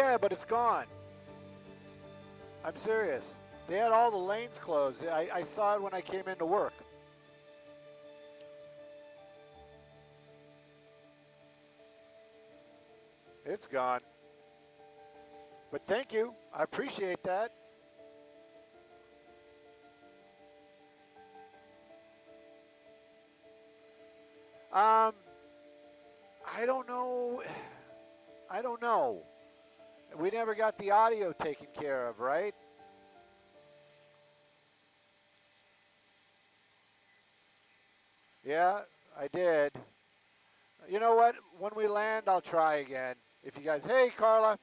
Yeah, but it's gone. I'm serious. They had all the lanes closed. I saw it when I came into work. It's gone. But thank you. I appreciate that. I don't know. I don't know. We never got the audio taken care of, right? Yeah, I did. You know what? When we land, I'll try again. If you guys, hey, Carla.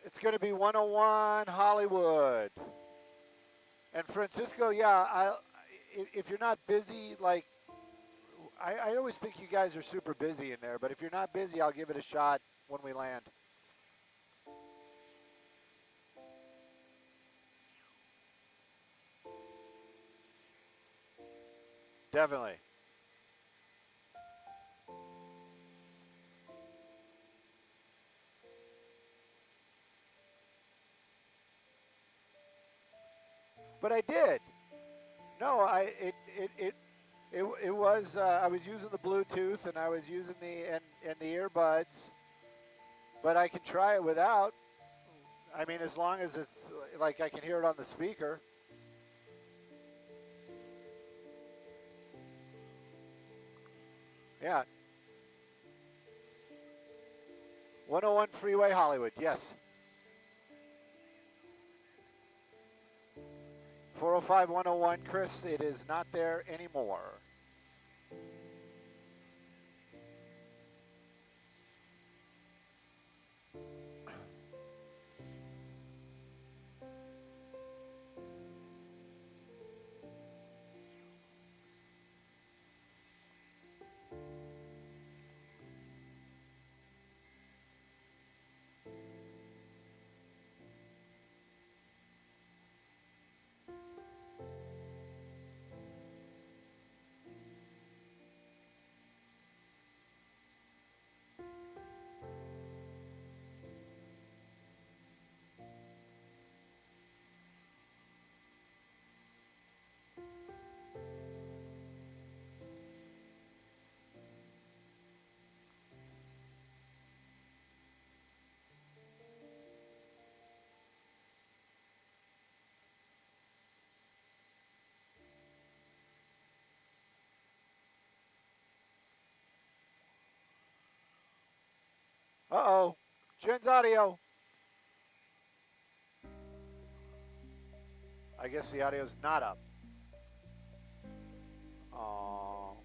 It's going to be 101 Hollywood. And Francisco, yeah, if you're not busy, like, I always think you guys are super busy in there, but if you're not busy, I'll give it a shot when we land. Definitely. But I did. No, it was I was using the Bluetooth and I was using the earbuds, but I can try it without. I mean, as long as it's like I can hear it on the speaker. Yeah. 101 Freeway Hollywood, yes. 405 101, Chris, it is not there anymore. Uh-oh. Jen's audio. I guess the audio's not up. Oh.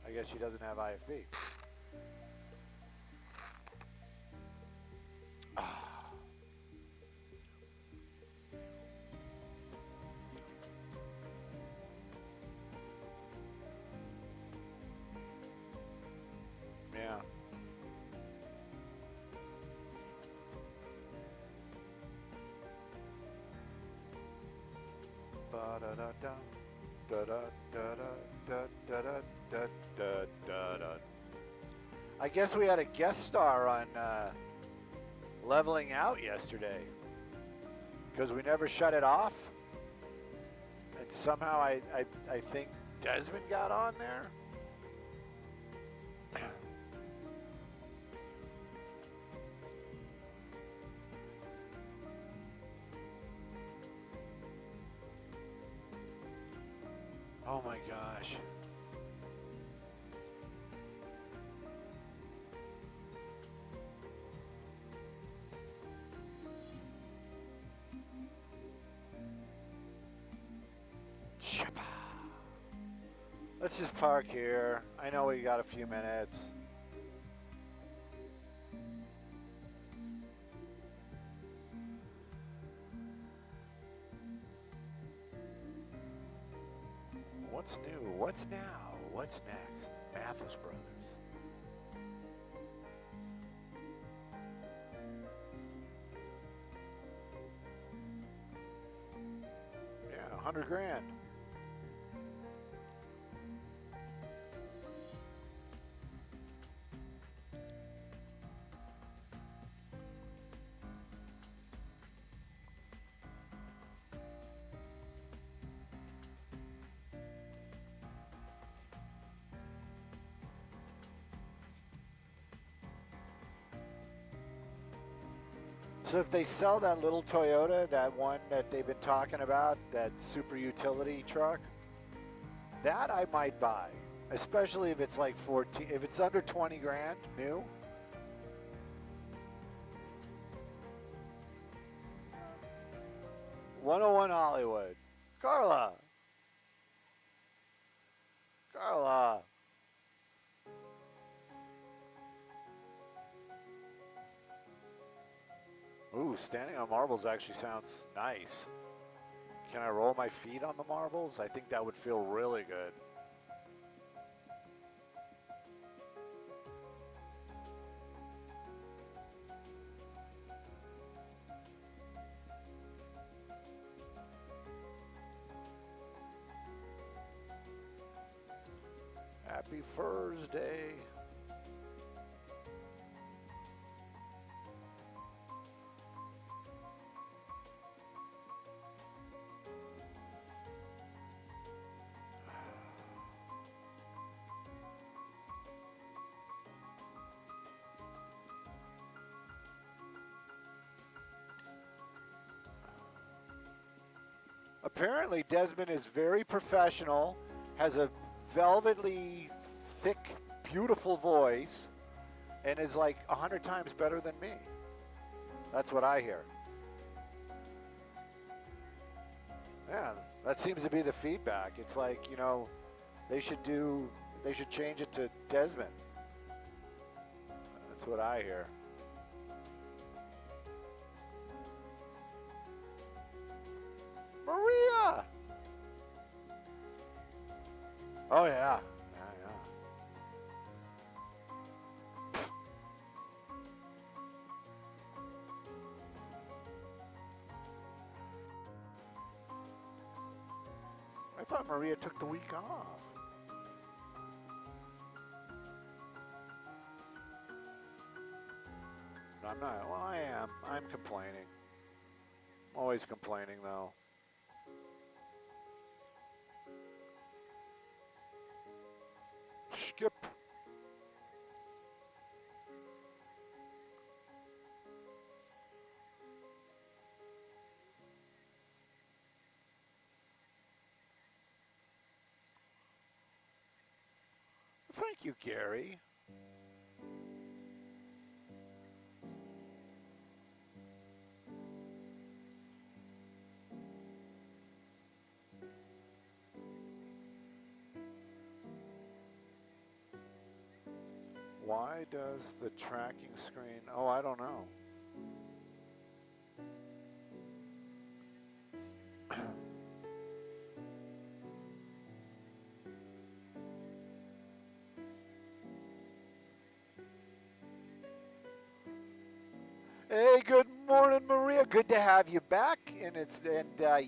I guess she doesn't have IFB. Yeah. I guess we had a guest star on Leveling Out yesterday because we never shut it off. And somehow I think Desmond got on there. Oh my gosh. Let's just park here. I know we got a few minutes. What's new? What's now? What's next? Mathis Brothers. Yeah, $100 grand. So if they sell that little Toyota, that one that they've been talking about, that super utility truck, that I might buy, especially if it's like 14, if it's under 20 grand new. "101 Hollywood." Carla. Carla. Ooh, standing on marbles actually sounds nice. Can I roll my feet on the marbles? I think that would feel really good. Happy Thursday. Apparently, Desmond is very professional, has a velvetly thick, beautiful voice, and is like 100 times better than me. That's what I hear. Yeah, that seems to be the feedback. It's like, you know, they should change it to Desmond. That's what I hear. Maria! Oh, yeah. I thought Maria took the week off. I'm not. Well, I am. I'm complaining. I'm always complaining, though. Skip. Thank you, Gary. Why does the tracking screen... Oh, I don't know. Hey, good morning, Maria. Good to have you back.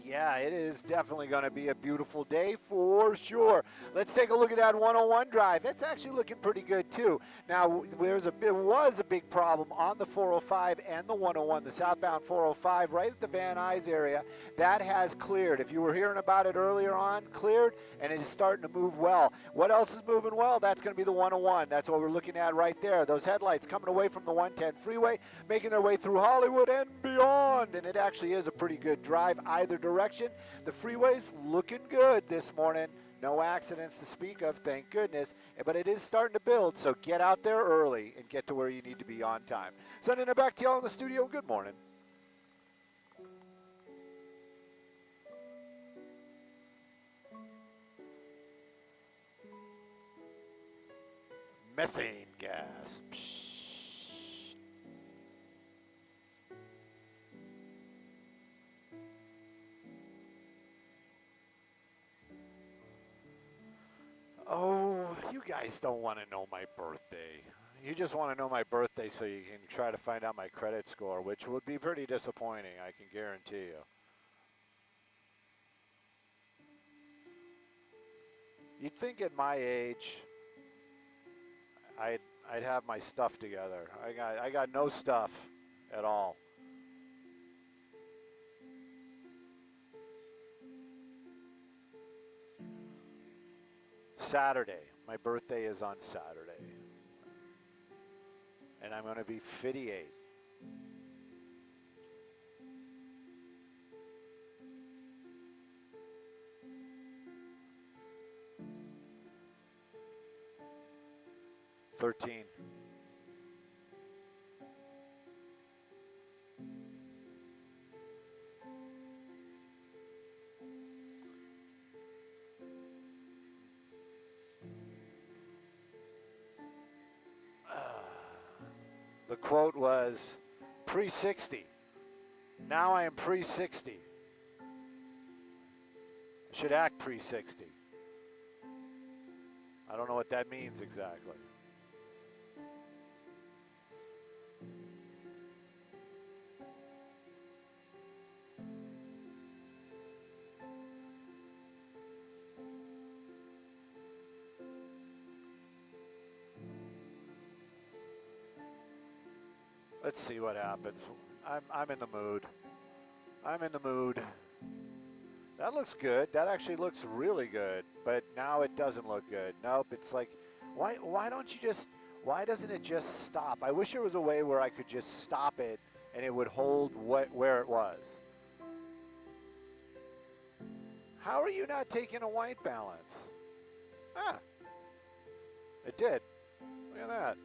Yeah, it is definitely going to be a beautiful day for sure. Let's take a look at that 101 drive. It's actually looking pretty good too. Now, there was a big problem on the 405 and the 101, the southbound 405, right at the Van Nuys area. That has cleared. If you were hearing about it earlier on, cleared, and it is starting to move well. What else is moving well? That's going to be the 101. That's what we're looking at right there. Those headlights coming away from the 110 freeway, making their way through Hollywood and beyond, and it actually is a pretty good drive either direction. The freeway's looking good this morning. No accidents to speak of, thank goodness, but it is starting to build, so get out there early and get to where you need to be on time. Sending it back to y'all in the studio. Good morning. Methane gas. Psh. Oh, you guys don't want to know my birthday. You just want to know my birthday so you can try to find out my credit score, which would be pretty disappointing, I can guarantee you. You'd think at my age, I'd have my stuff together. I got no stuff at all. Saturday. My birthday is on Saturday. And I'm going to be 58. 13. The quote was pre-60. Now I am pre-60. I should act pre-60. I don't know what that means exactly. Let's see what happens. I'm in the mood. I'm in the mood. That looks good. That actually looks really good. But now it doesn't look good. Nope. It's like, why don't you just, why doesn't it just stop? I wish there was a way where I could just stop it and it would hold where it was. How are you not taking a white balance? Ah. It did. Look at that.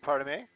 Pardon me?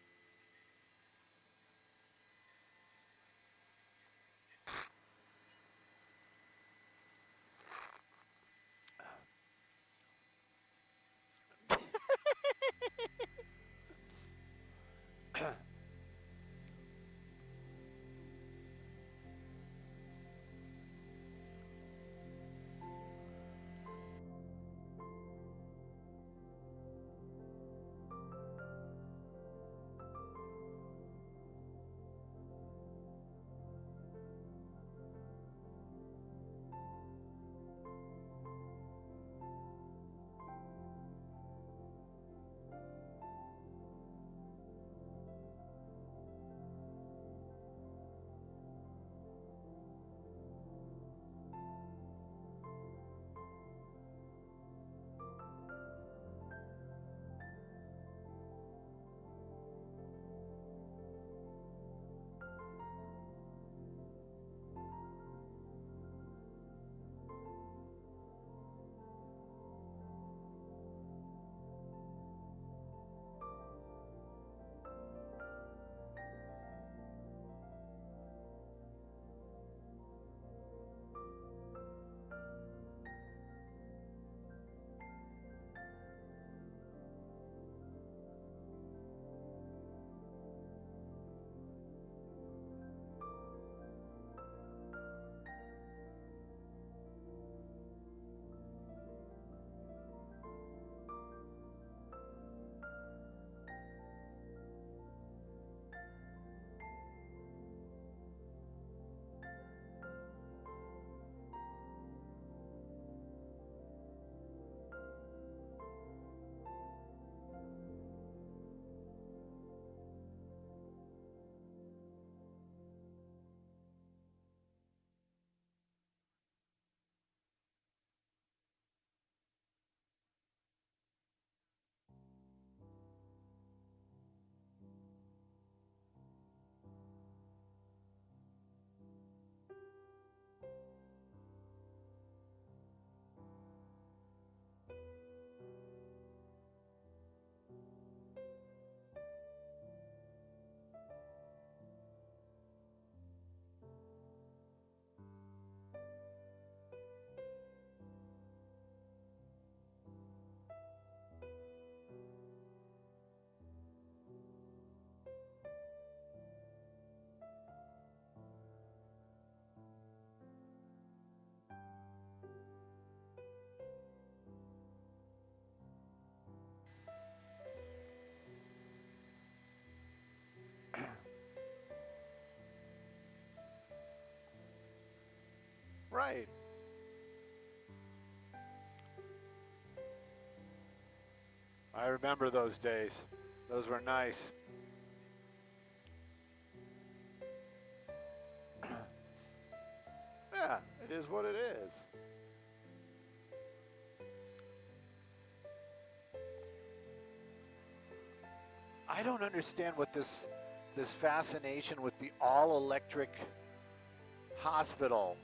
Right. I remember those days. Those were nice. Yeah, it is what it is. I don't understand what this fascination with the all-electric hospital.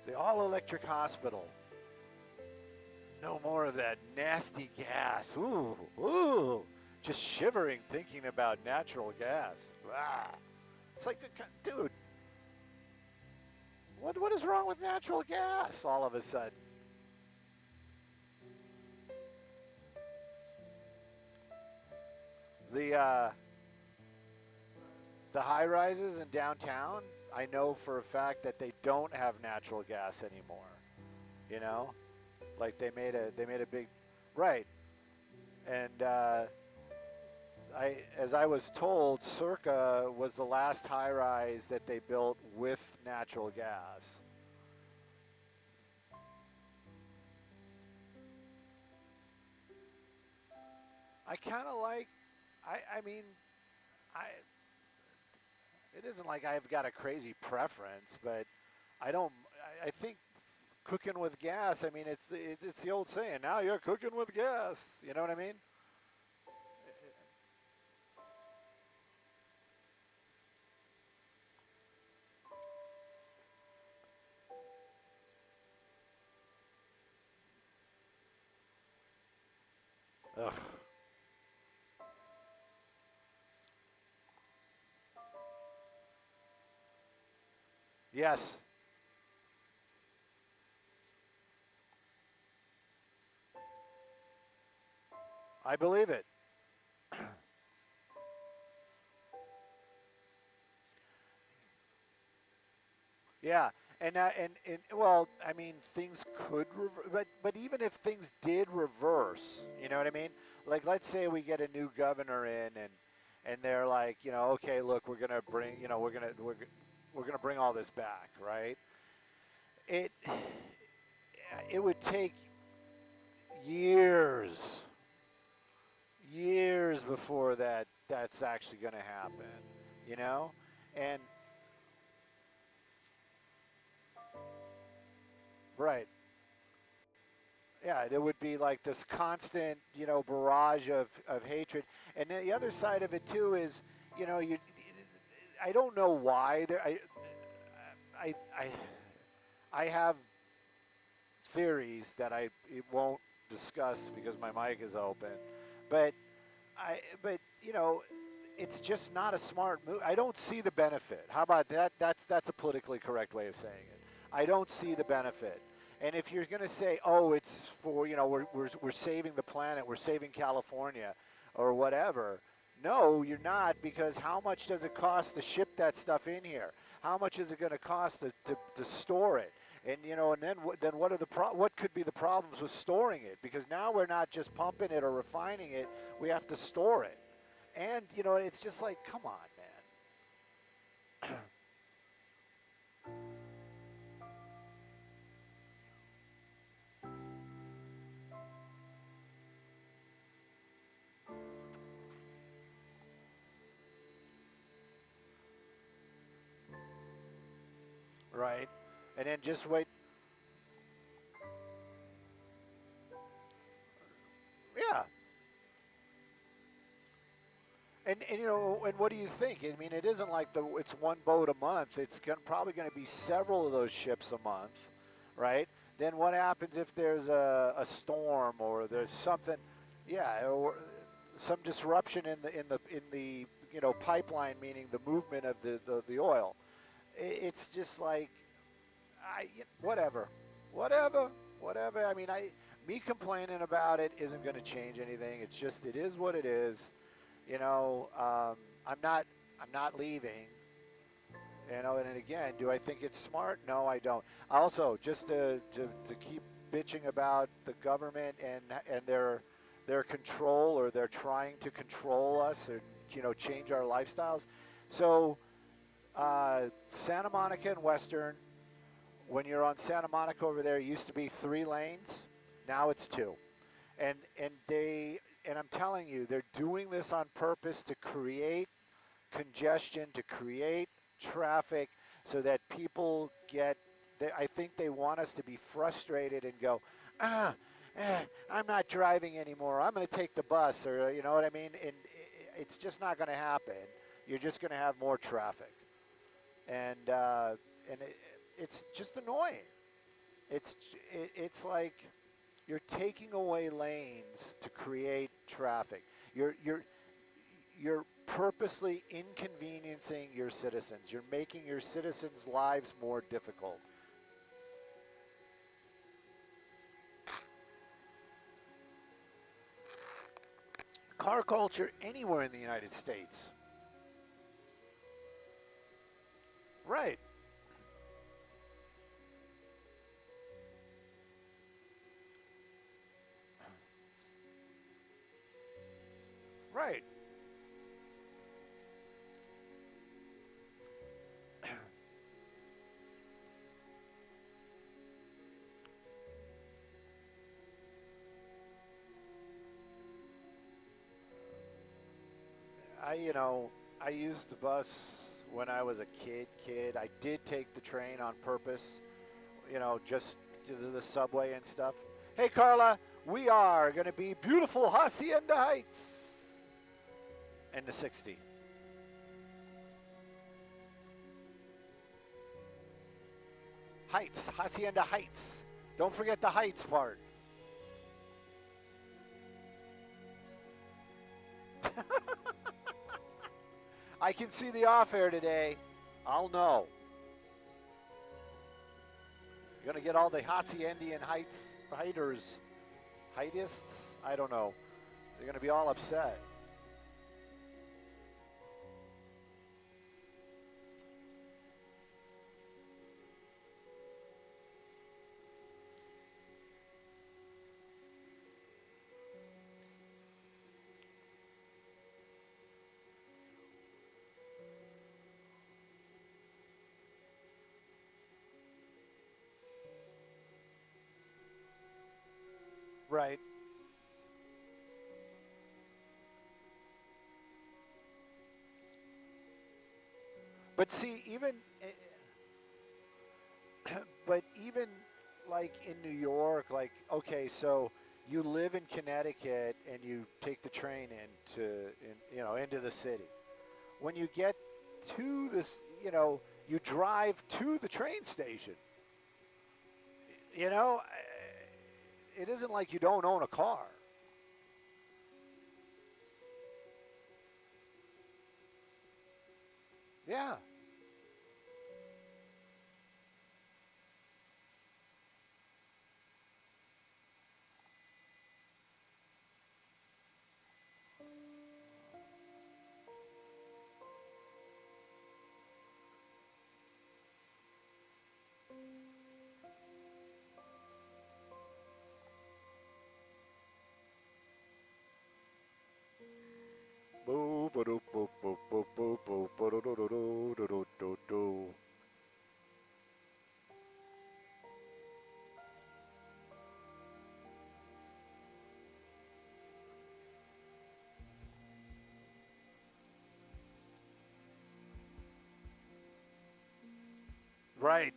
The all-electric hospital. No more of that nasty gas. Ooh, ooh. Just shivering thinking about natural gas. Ah. It's like, dude, what is wrong with natural gas all of a sudden? The high rises in downtown, I know for a fact that they don't have natural gas anymore. You know, like they made a big, right, and as I was told, Circa was the last high rise that they built with natural gas. I kind of like, I mean, I it isn't like I've got a crazy preference, but I don't. I think cooking with gas. I mean, it's the old saying. Now you're cooking with gas. You know what I mean? Ugh. Yes, I believe it. Yeah, and well, I mean, things could but even if things did reverse, you know what I mean? Like, let's say we get a new governor in, and they're like, okay, look, we're gonna bring, we're gonna bring all this back, right? It it would take years, years before that's actually gonna happen, you know, and right. Yeah, there would be like this constant, barrage of hatred. And then the other side of it too is, you. I don't know why there. I, I, I have theories that I won't discuss because my mic is open, but but it's just not a smart move. I don't see the benefit. How about that? That's a politically correct way of saying it. I don't see the benefit. And if you're going to say, oh, it's for, we're saving the planet, we're saving California or whatever. No, you're not, because how much does it cost to ship that stuff in here? How much is it going to cost to store it? And and then what are what could be the problems with storing it? Because now we're not just pumping it or refining it, we have to store it. And it's just like, come on, man. Right? And then just wait. Yeah. And what do you think? I mean, it isn't like it's one boat a month. It's probably going to be several of those ships a month, right? Then what happens if there's a storm or there's something, yeah, or some disruption in the pipeline, meaning the movement of the oil? It's just like, whatever, whatever, whatever. I mean, me complaining about it isn't going to change anything. It's just, it is what it is. You know, I'm not leaving. And again, do I think it's smart? No, I don't. Also, just to keep bitching about the government and their control, or they're trying to control us, or change our lifestyles. So Santa Monica and Western, when you're on Santa Monica over there, it used to be 3 lanes. Now it's 2. And I'm telling you, they're doing this on purpose to create congestion, to create traffic, so that people I think they want us to be frustrated and go, I'm not driving anymore. I'm going to take the bus, or you know what I mean? And it's just not going to happen. You're just going to have more traffic, and it's just annoying. It's like you're taking away lanes to create traffic. You're purposely inconveniencing your citizens. You're making your citizens' lives more difficult. Car culture anywhere in the United States. Right. Right. I used the bus when I was a kid. I did take the train on purpose, just to the subway and stuff. Hey, Carla, we are going to be beautiful Hacienda Heights in the 60. Heights, Hacienda Heights. Don't forget the Heights part. I can see the off-air today. I'll know. You're going to get all the Haciendian heightists. I don't know. They're going to be all upset. Right. But see, even like in New York, like, okay, so you live in Connecticut and you take the train into the city. When you get to this, you drive to the train station. It isn't like you don't own a car. Yeah. Right.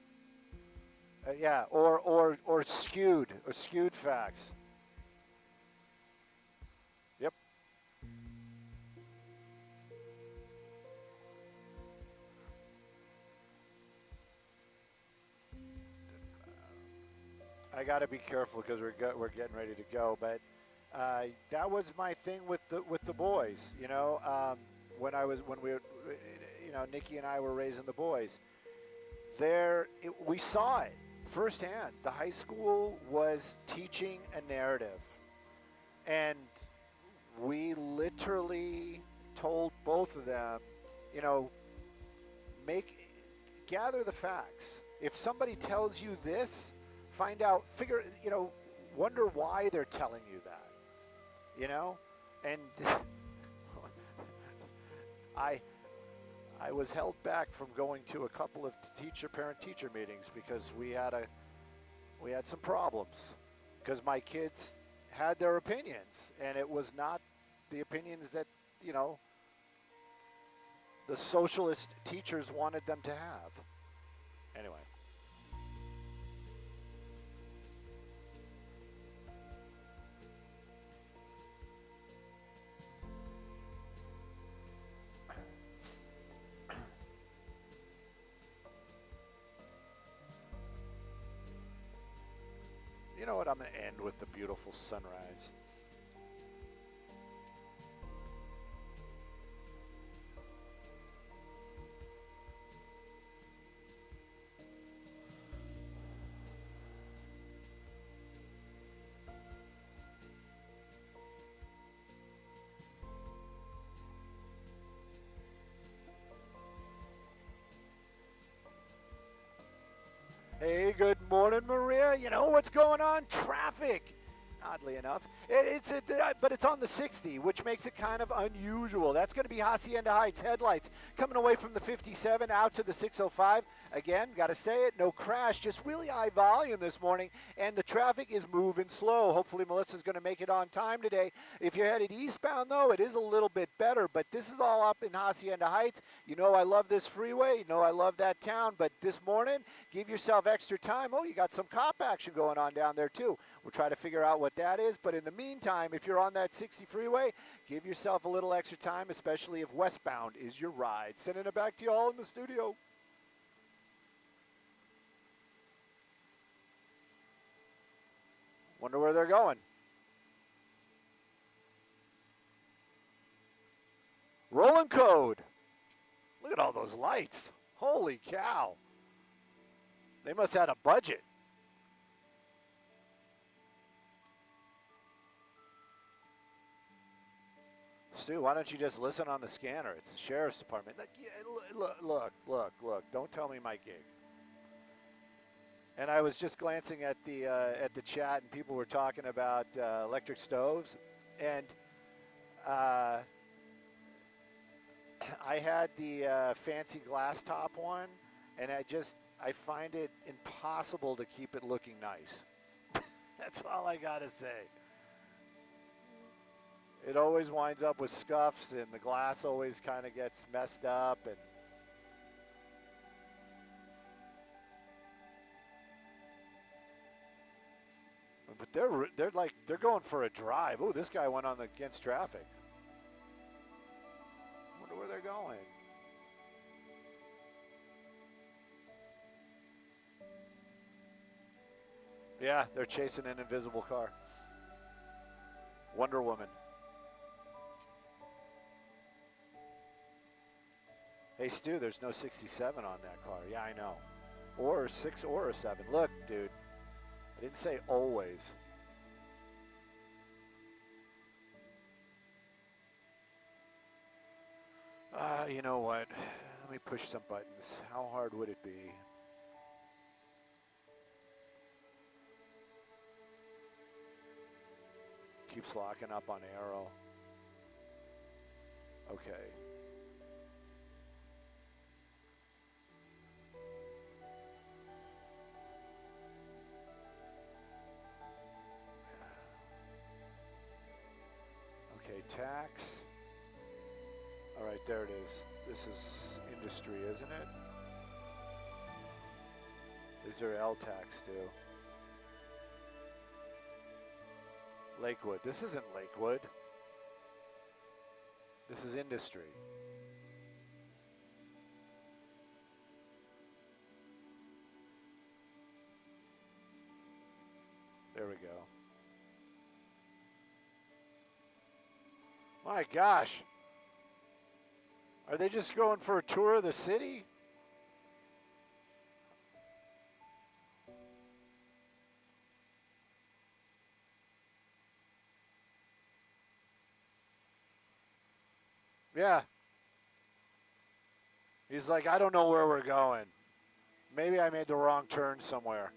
Yeah. Or skewed facts. Yep. I got to be careful because we're getting ready to go. But that was my thing with the boys. When we were, Nikki and I were raising the boys. We saw it firsthand. The high school was teaching a narrative, and we literally told both of them, gather the facts. If somebody tells you this, find out, wonder why they're telling you that, and I was held back from going to a couple of parent-teacher meetings because we had some problems because my kids had their opinions, and it was not the opinions that, the socialist teachers wanted them to have. Anyway. You know what? I'm going to end with the beautiful sunrise. Hey, good morning, Maria. You know what's going on? Traffic. Oddly enough, but it's on the 60, which makes it kind of unusual. That's going to be Hacienda Heights headlights coming away from the 57 out to the 605. Again, got to say it, no crash, just really high volume this morning, and the traffic is moving slow. Hopefully, Melissa's going to make it on time today. If you're headed eastbound, though, it is a little bit better, but this is all up in Hacienda Heights. You know I love this freeway. You know I love that town, but this morning, give yourself extra time. Oh, you got some cop action going on down there, too. We'll try to figure out what that is, but in the meantime, if you're on that 60 freeway, give yourself a little extra time, especially if westbound is your ride. Sending it back to you all in the studio. Wonder where they're going. Rolling code. Look at all those lights. Holy cow. They must have had a budget. Stu, why don't you just listen on the scanner? It's the sheriff's department. Look. Don't tell me my gig. And I was just glancing at the chat, and people were talking about electric stoves, and I had the fancy glass top one, and I find it impossible to keep it looking nice. That's all I gotta say. It always winds up with scuffs, and the glass always kind of gets messed up. But they're going for a drive. Oh, this guy went on against traffic. Wonder where they're going. Yeah, they're chasing an invisible car. Wonder Woman. Hey, Stu, there's no 67 on that car. Yeah, I know. Or a 6 or a 7. Look, dude. I didn't say always. You know what? Let me push some buttons. How hard would it be? Keeps locking up on arrow. Okay. Okay, tax. All right, there it is. This is industry, isn't it? Is there L tax too? Lakewood. This isn't Lakewood. This is industry. There we go. My gosh. Are they just going for a tour of the city? Yeah. He's like, I don't know where we're going. Maybe I made the wrong turn somewhere.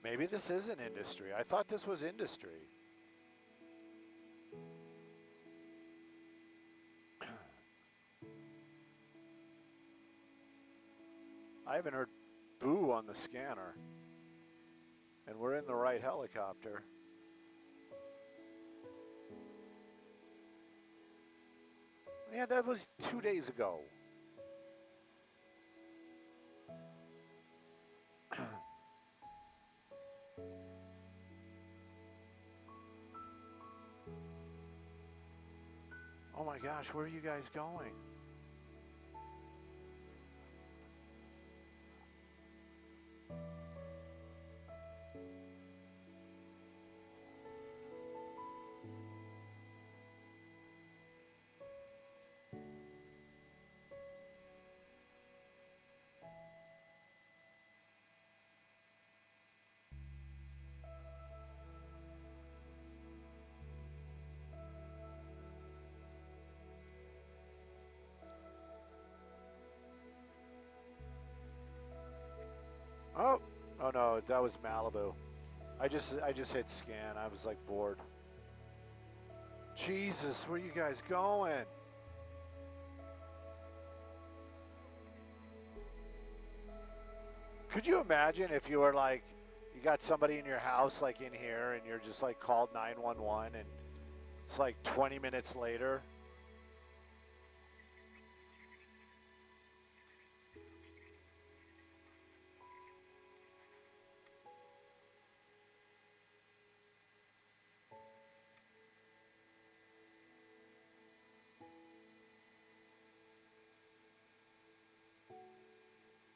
Maybe this isn't industry. I thought this was industry. I haven't heard boo on the scanner. And we're in the right helicopter. Yeah, that was 2 days ago. Oh my gosh, where are you guys going? Oh, oh no, that was Malibu. I just hit scan. I was like bored. Jesus, where you guys going? Could you imagine if you were like, you got somebody in your house like in here and you're just like called 911 and it's like 20 minutes later?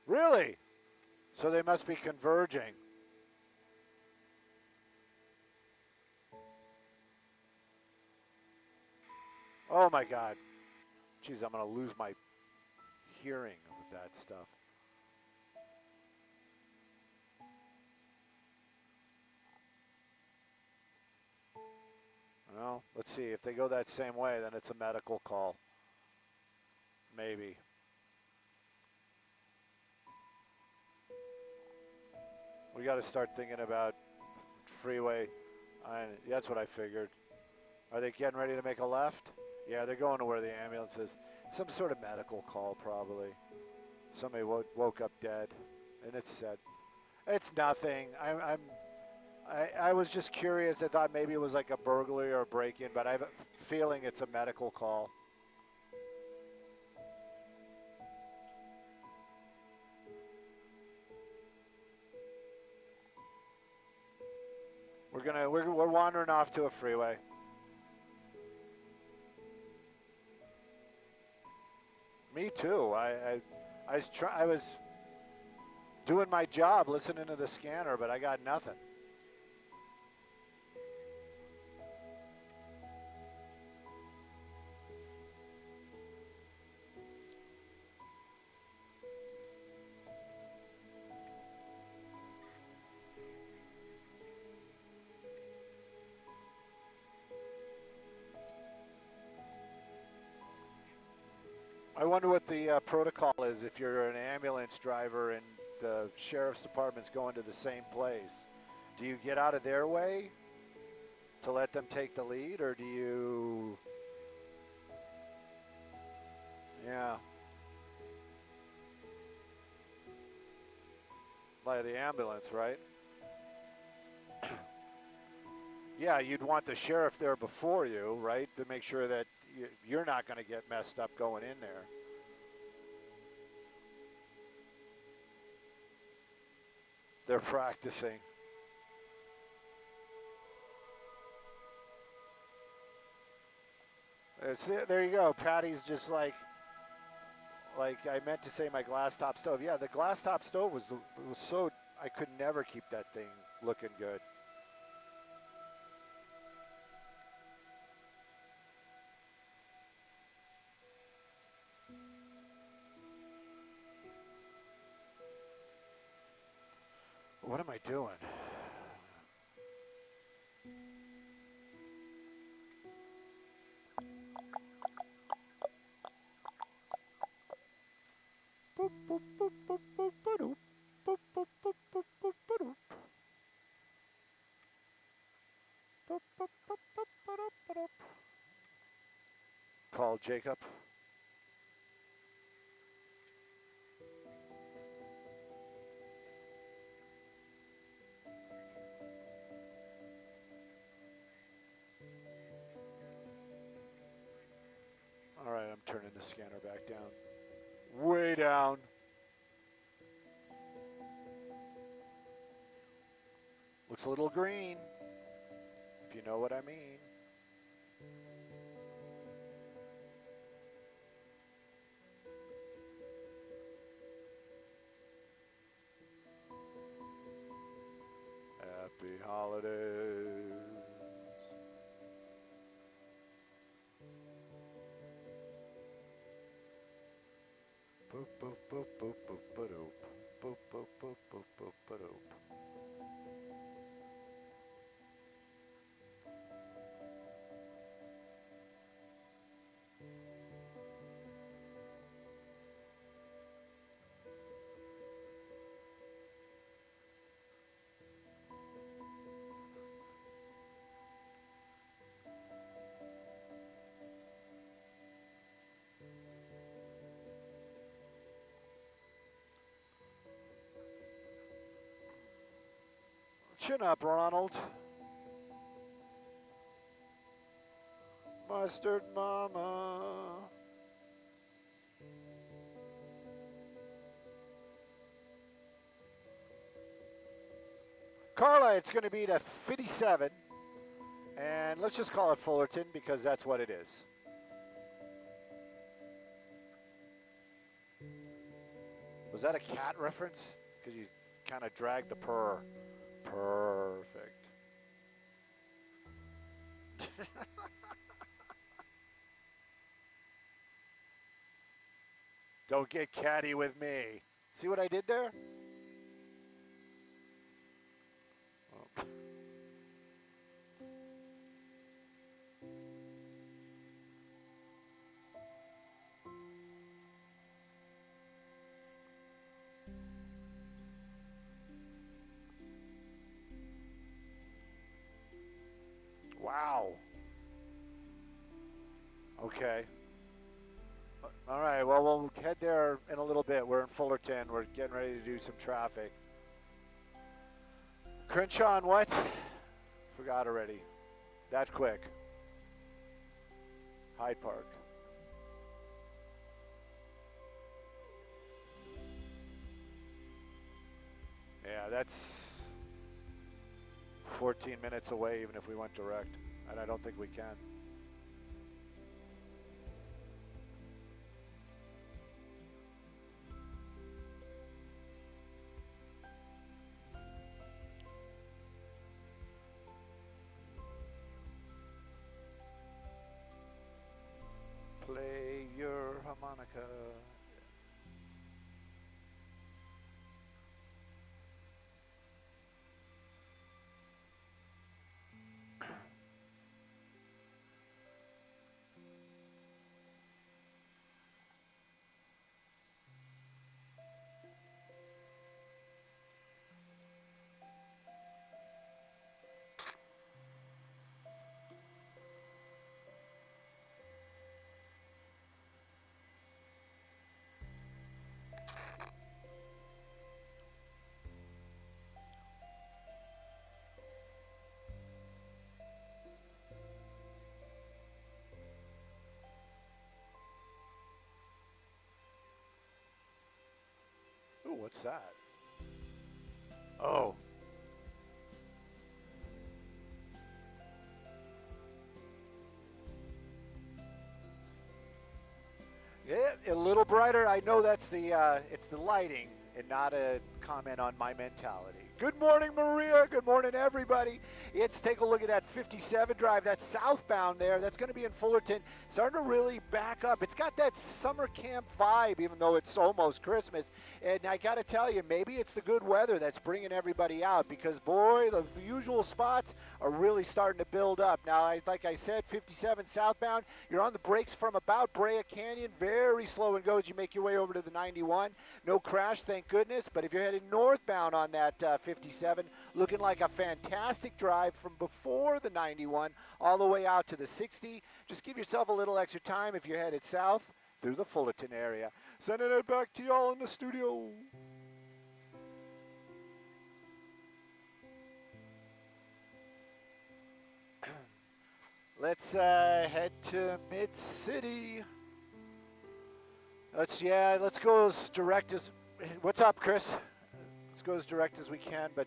Really? So they must be converging. Oh my God. Geez, I'm going to lose my hearing with that stuff. Well, let's see. If they go that same way, then it's a medical call. Maybe. We got to start thinking about Freeway. That's what I figured. Are they getting ready to make a left? Yeah, they're going to where the ambulance is. Some sort of medical call, probably. Somebody woke up dead, and it's said. It's nothing. I was just curious. I thought maybe it was like a burglary or a break-in, but I have a feeling it's a medical call. We're wandering off to a freeway. Me too. I was doing my job, listening to the scanner, but I got nothing. I wonder what the protocol is if you're an ambulance driver and the sheriff's department's going to the same place. Do you get out of their way to let them take the lead, or do you... Yeah. By the ambulance, right? Yeah, you'd want the sheriff there before you, right, to make sure that you're not going to get messed up going in there. They're practicing. There you go. Patty's just like I meant to say my glass top stove. Yeah, the glass top stove was so, I could never keep that thing looking good. What am I doing? Jacob. All right, I'm turning the scanner back down. Way down. Looks a little green, if you know what I mean. Happy holidays. Boop, boop, boop, boop, boop, ba-doop. Boop, boop, boop, boop, boop, ba-doop. Chin up, Ronald. Mustard Mama. Carla, it's going to be to 57. And let's just call it Fullerton because that's what it is. Was that a cat reference? Because you kind of dragged the purr. Perfect. Don't get catty with me. See what I did there? Oh. Wow. Okay. All right, well, we'll head there in a little bit. We're in Fullerton. We're getting ready to do some traffic. Crenshaw and what? Forgot already. That quick. Hyde Park. Yeah, that's 14 minutes away even if we went direct, and I don't think we can. Play your harmonica. Ooh, what's that? Oh. Yeah, a little brighter. I know that's the it's the lighting and not a comment on my mentality. Good morning, Maria. Good morning, everybody. Take a look at that 57 drive. That's southbound there. That's going to be in Fullerton. Starting to really back up. It's got that summer camp vibe, even though it's almost Christmas. And I got to tell you, maybe it's the good weather that's bringing everybody out because, boy, the usual spots are really starting to build up. Now, like I said, 57 southbound. You're on the brakes from about Brea Canyon. Very slow and goes. You make your way over to the 91. No crash, thank goodness. But if you're heading northbound on that 57, looking like a fantastic drive from before the 91 all the way out to the 60. Just give yourself a little extra time if you're headed south through the Fullerton area. Sending it back to y'all in the studio. Let's head to Mid-City. Let's go as direct as, what's up, Chris? Let's go as direct as we can, but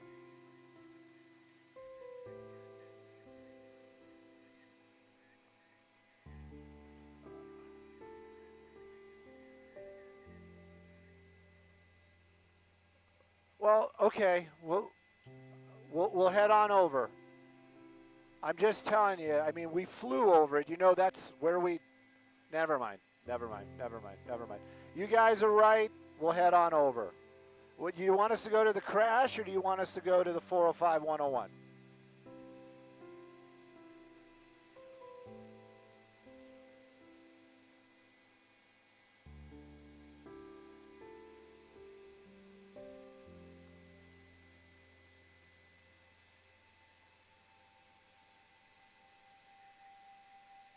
well, okay, we'll head on over. I'm just telling you, I mean, we flew over it. You know, that's where we, never mind. You guys are right. We'll head on over. Would you want us to go to the crash, or do you want us to go to the 405 101?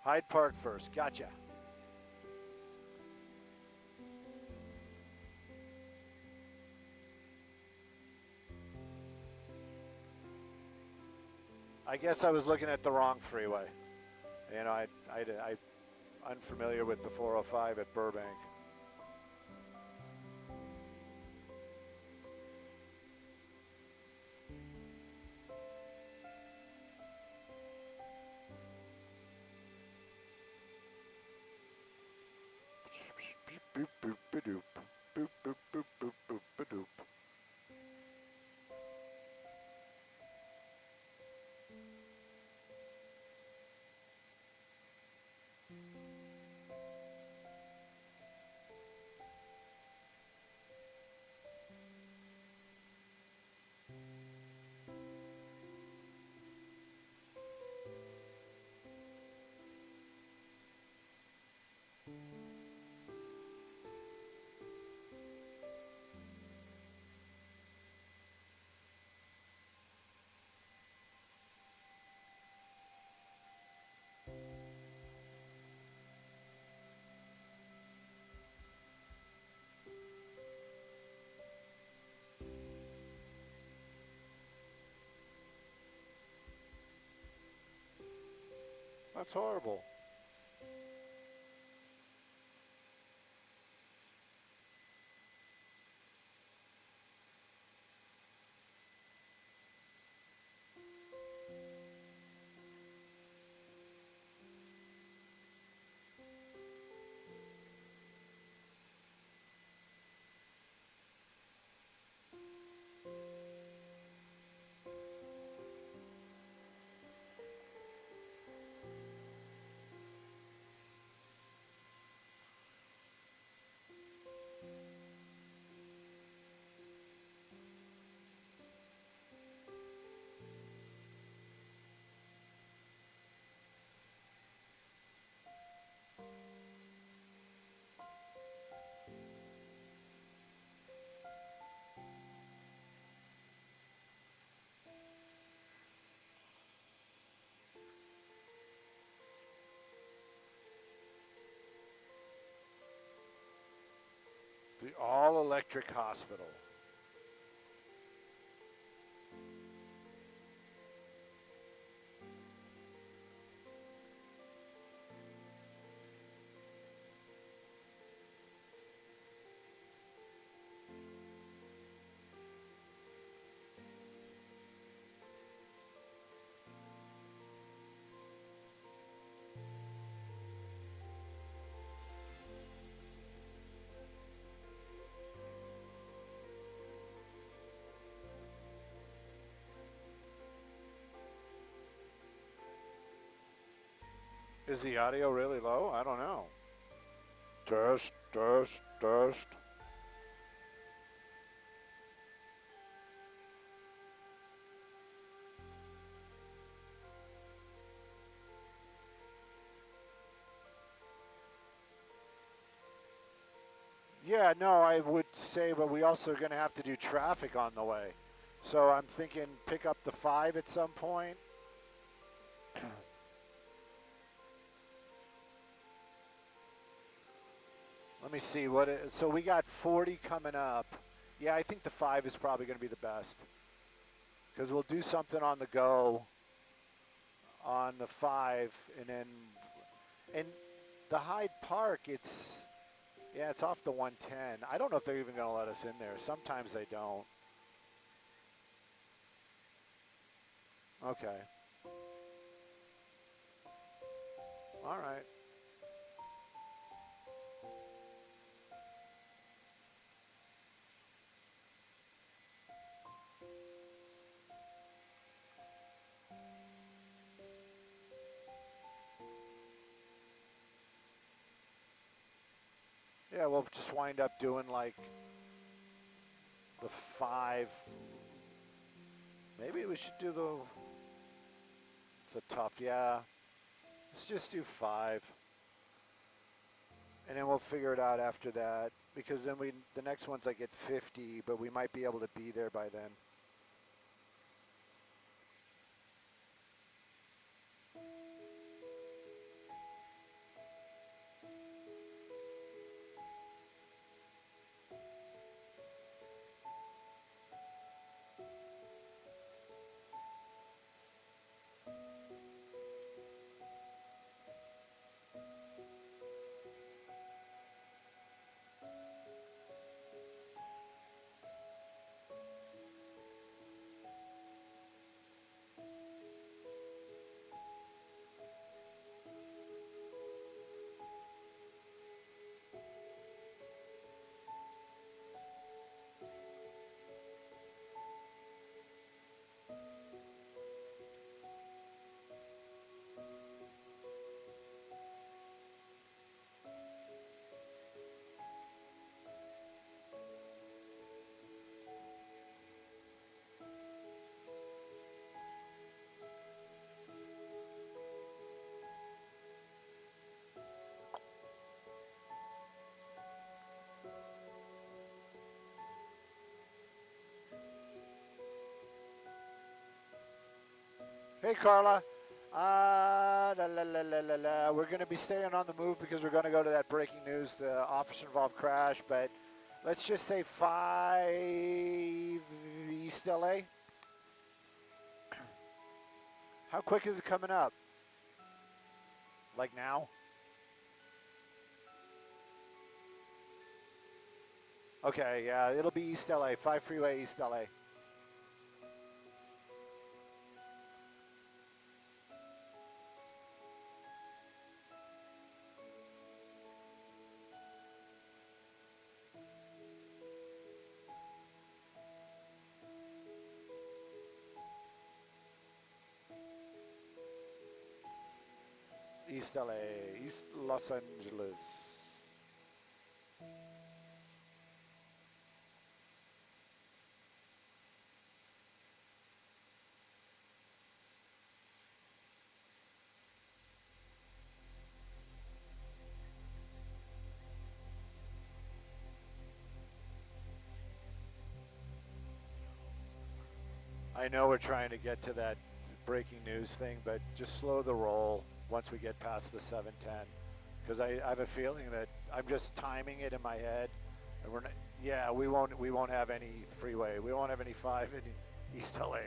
Hyde Park first. Gotcha. I guess I was looking at the wrong freeway. You know, I'm unfamiliar with the 405 at Burbank. Boop, boop, ba-doop. Boop, boop, boop, boop, boop, ba-doop. That's horrible. The all-electric hospital. Is the audio really low? I don't know. Test, test, test. Yeah, no, I would say, but we also are going to have to do traffic on the way. So I'm thinking pick up the 5 at some point. Let me see so we got 40 coming up. Yeah, I think the 5 is probably going to be the best because we'll do something on the go on the 5, and the Hyde Park, it's off the 110. I don't know if they're even going to let us in there. Sometimes they don't. Okay. All right. Yeah, we'll just wind up doing like the 5. Maybe we should do it's a tough, yeah. Let's just do 5. And then we'll figure it out after that because then the next one's like at 50, but we might be able to be there by then. Hey, Carla. We're going to be staying on the move because we're going to go to that breaking news, the officer-involved crash. But let's just say 5 East LA. How quick is it coming up? Like now? Okay, yeah, it'll be East LA, 5 Freeway East LA. East LA, East Los Angeles. I know we're trying to get to that breaking news thing, but just slow the roll once we get past the 710, because I have a feeling that I'm just timing it in my head, and we're not, yeah, we won't have any freeway, we won't have any 5 in East LA.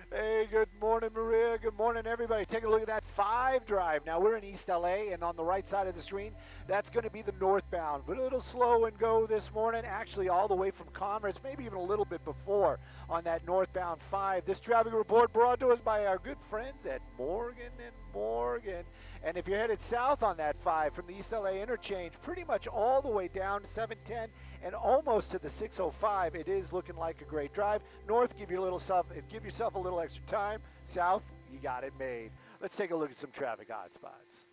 Hey, Good morning, Maria. Good morning, everybody. Take a look at that 5 drive. Now, we're in East LA, and on the right side of the screen, that's going to be the northbound. But a little slow and go this morning, actually all the way from Commerce, maybe even a little bit before on that northbound 5. This traffic report brought to us by our good friends at Morgan & Morgan. And if you're headed south on that 5 from the East LA interchange, pretty much all the way down to 710 and almost to the 605, it is looking like a great drive. North, give yourself a little extra time. South, you got it made. Let's take a look at some traffic hotspots.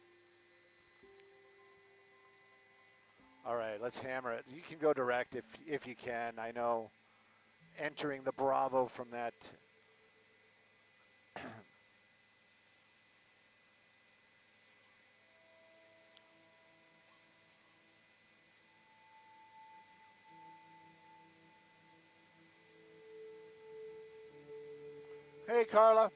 All right, let's hammer it. You can go direct if you can. I know entering the Bravo from that Hey, Carla.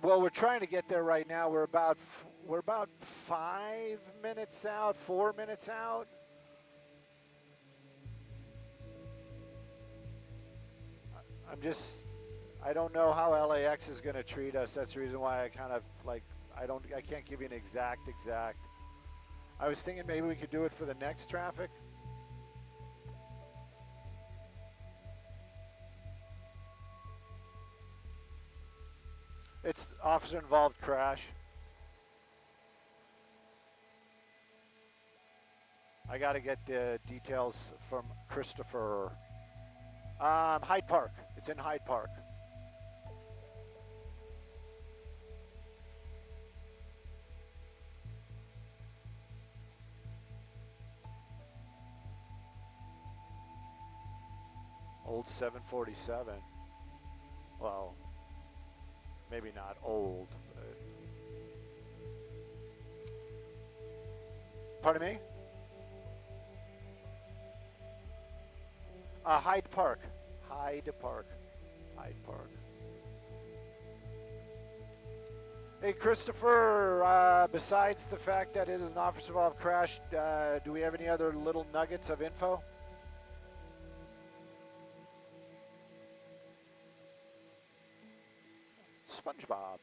Well, we're trying to get there right now. We're about 5 minutes out, 4 minutes out. I don't know how LAX is going to treat us. That's the reason why I kind of I can't give you an exact. I was thinking maybe we could do it for the next traffic. It's officer-involved crash. I got to get the details from Christopher. Hyde Park. It's in Hyde Park. Old 747. Well, maybe not old. Pardon me? Hyde Park. Hyde Park. Hyde Park. Hey, Christopher, besides the fact that it is an officer-involved crash, do we have any other little nuggets of info? SpongeBob.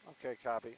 Okay, copy.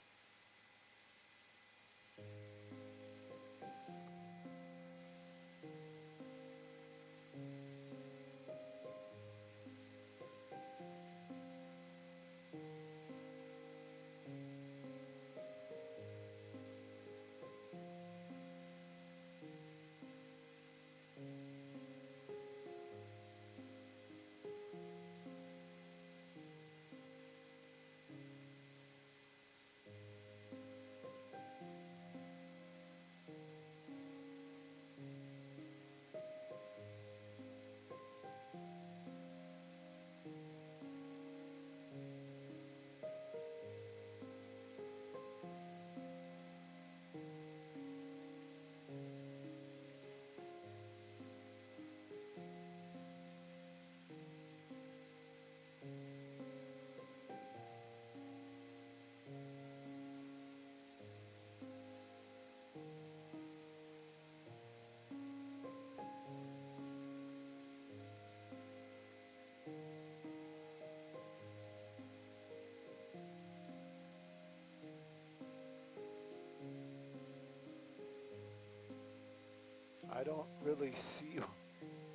I don't really see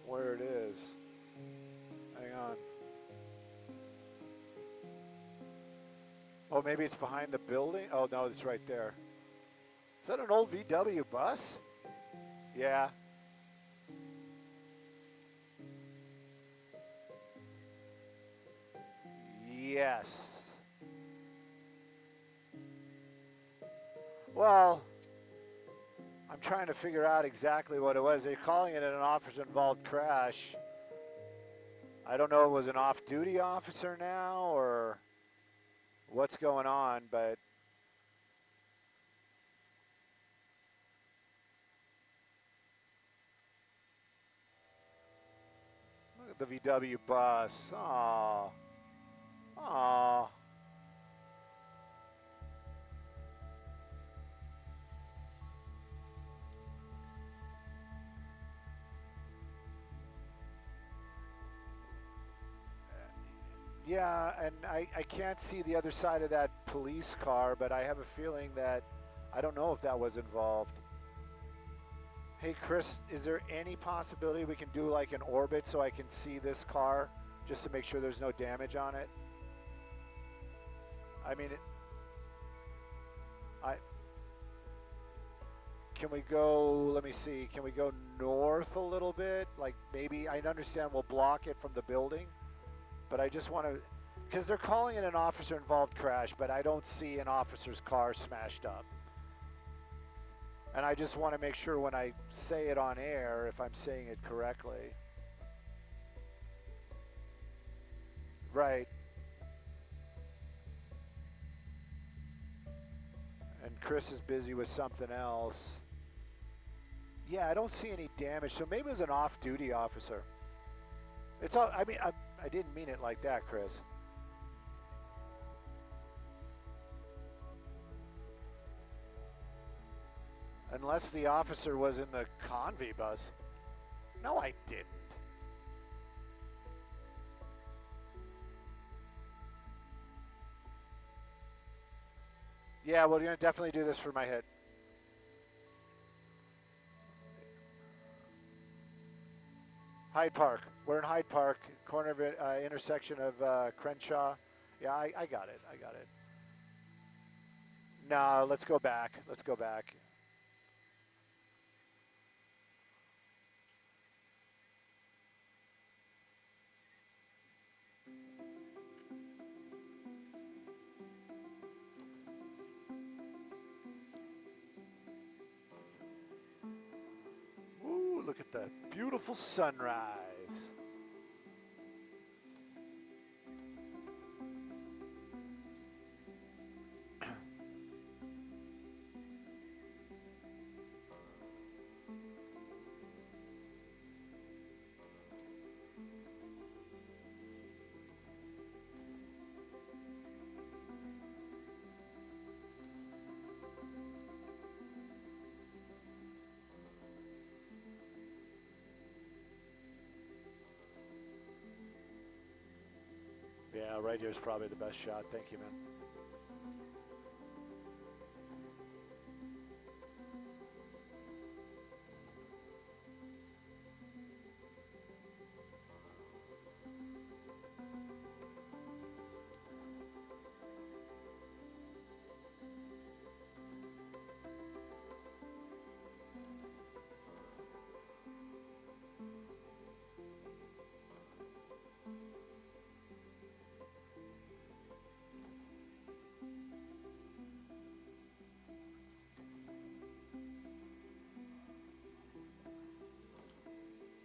where it is. Hang on. Oh, maybe it's behind the building? Oh, no, it's right there. Is that an old VW bus? Yeah. Yes. Well, I'm trying to figure out exactly what it was. They're calling it an officer-involved crash. I don't know if it was an off-duty officer now or what's going on, but look at the VW bus. Aww. Aww. Yeah, and I can't see the other side of that police car, but I have a feeling that I don't know if that was involved. Hey, Chris, is there any possibility we can do like an orbit so I can see this car just to make sure there's no damage on it? I mean, can we go, let me see, can we go north a little bit? Like maybe, I understand we'll block it from the building, but I just want to, because they're calling it an officer-involved crash, but I don't see an officer's car smashed up. And I just want to make sure when I say it on air, if I'm saying it correctly. Right. And Chris is busy with something else. Yeah, I don't see any damage, so maybe it was an off-duty officer. It's all, I mean, I didn't mean it like that, Chris. Unless the officer was in the convoy bus. No, I didn't. Yeah, well, you're going to definitely do this for my hit. Hyde Park. We're in Hyde Park, corner of it, intersection of Crenshaw. Yeah, I got it. I got it. No, let's go back. Let's go back. Ooh, look at the beautiful sunrise. Yeah, right here is probably the best shot. Thank you, man.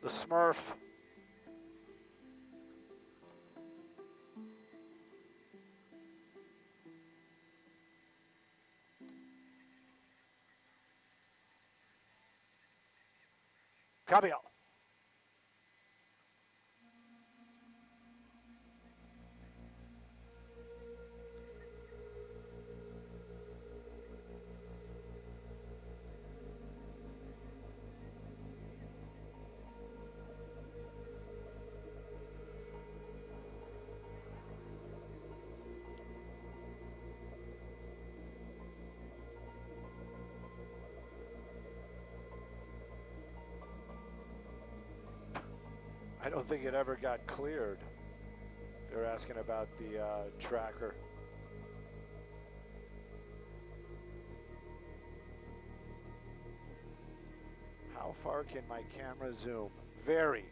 The Smurf. Copy all. I don't think it ever got cleared. They're asking about the tracker. How far can my camera zoom? Very.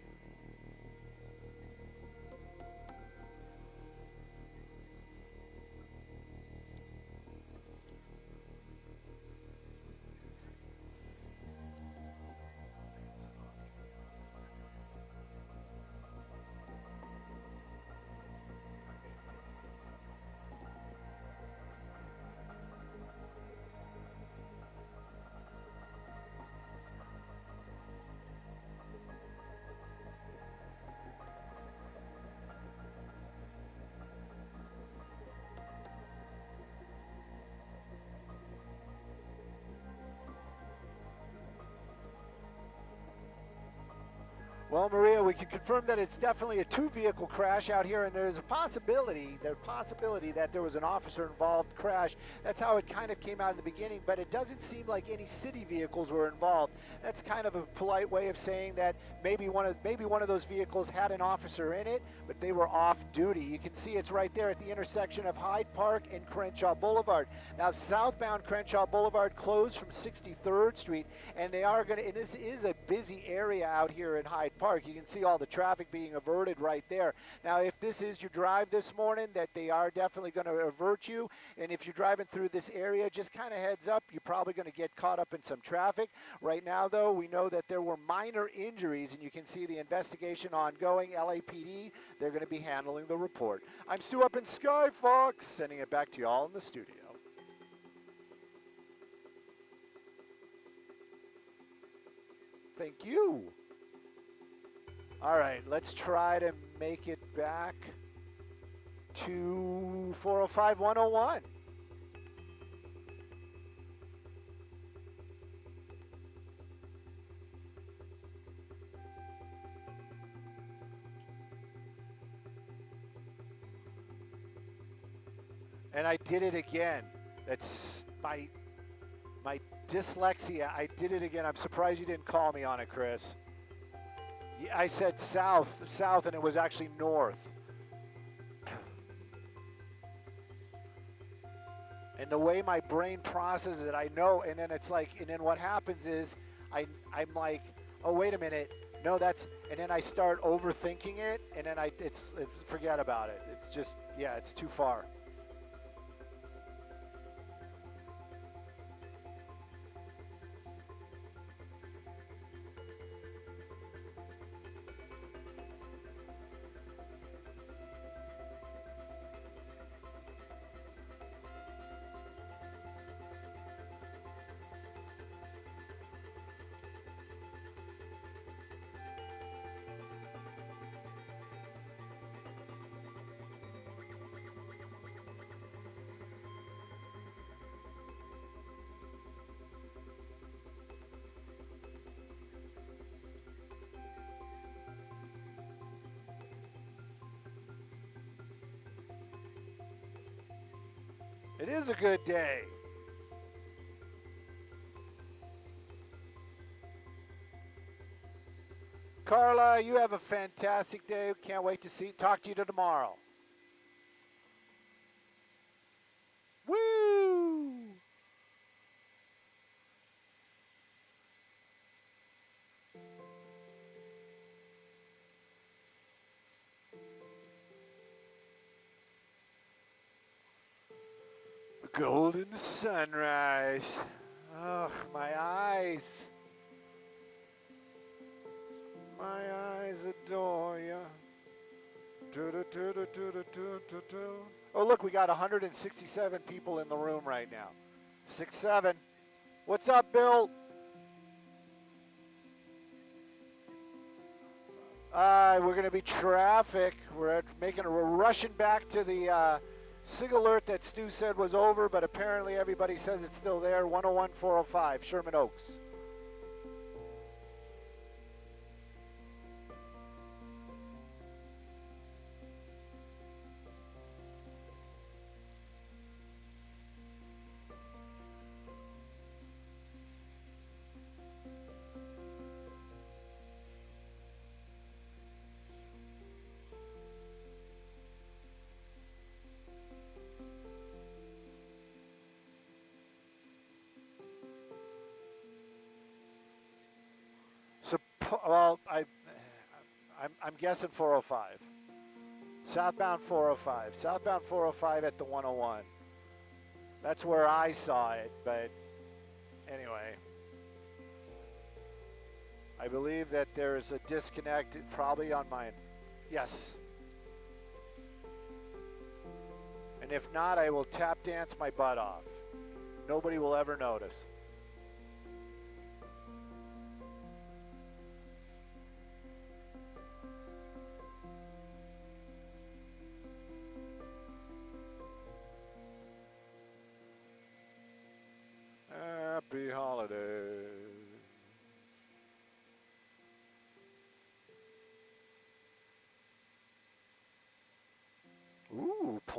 Well, Maria, we can confirm that it's definitely a two-vehicle crash out here, and there's a possibility that there was an officer-involved crash. That's how it kind of came out in the beginning, but it doesn't seem like any city vehicles were involved. That's kind of a polite way of saying that maybe one of those vehicles had an officer in it, but they were off duty. You can see it's right there at the intersection of Hyde Park and Crenshaw Boulevard. Now, southbound Crenshaw Boulevard closed from 63rd Street, and this is a busy area out here in Hyde Park. You can see all the traffic being averted right there. Now, if this is your drive this morning, that they are definitely going to avert you. And if you're driving through this area, just kind of heads up, you're probably going to get caught up in some traffic. Right now, though, we know that there were minor injuries, and you can see the investigation ongoing. LAPD, they're going to be handling the report. I'm Stu up in Sky Fox, sending it back to you all in the studio. Thank you. All right, let's try to make it back to 405-101. And I did it again. That's my dyslexia. I did it again. I'm surprised you didn't call me on it, Chris. I said south, and it was actually north. And the way my brain processes it, I know, and then it's like, and then what happens is I'm like, oh, wait a minute. No, and then I start overthinking it, and then it's forget about it. It's just, yeah, it's too far. It is a good day. Carla, you have a fantastic day. Can't wait to talk to you tomorrow. Woo! Golden sunrise. Oh, my eyes. My eyes adore ya. Oh, look, we got 167 people in the room right now. 6-7. What's up, Bill? We're going to be traffic. We're rushing back to the SigAlert that Stu said was over, but apparently everybody says it's still there. 101-405, Sherman Oaks. Well, I'm guessing 405. Southbound 405. Southbound 405 at the 101. That's where I saw it, but anyway. I believe that there is a disconnect probably on mine. Yes. And if not, I will tap dance my butt off. Nobody will ever notice. Happy holidays.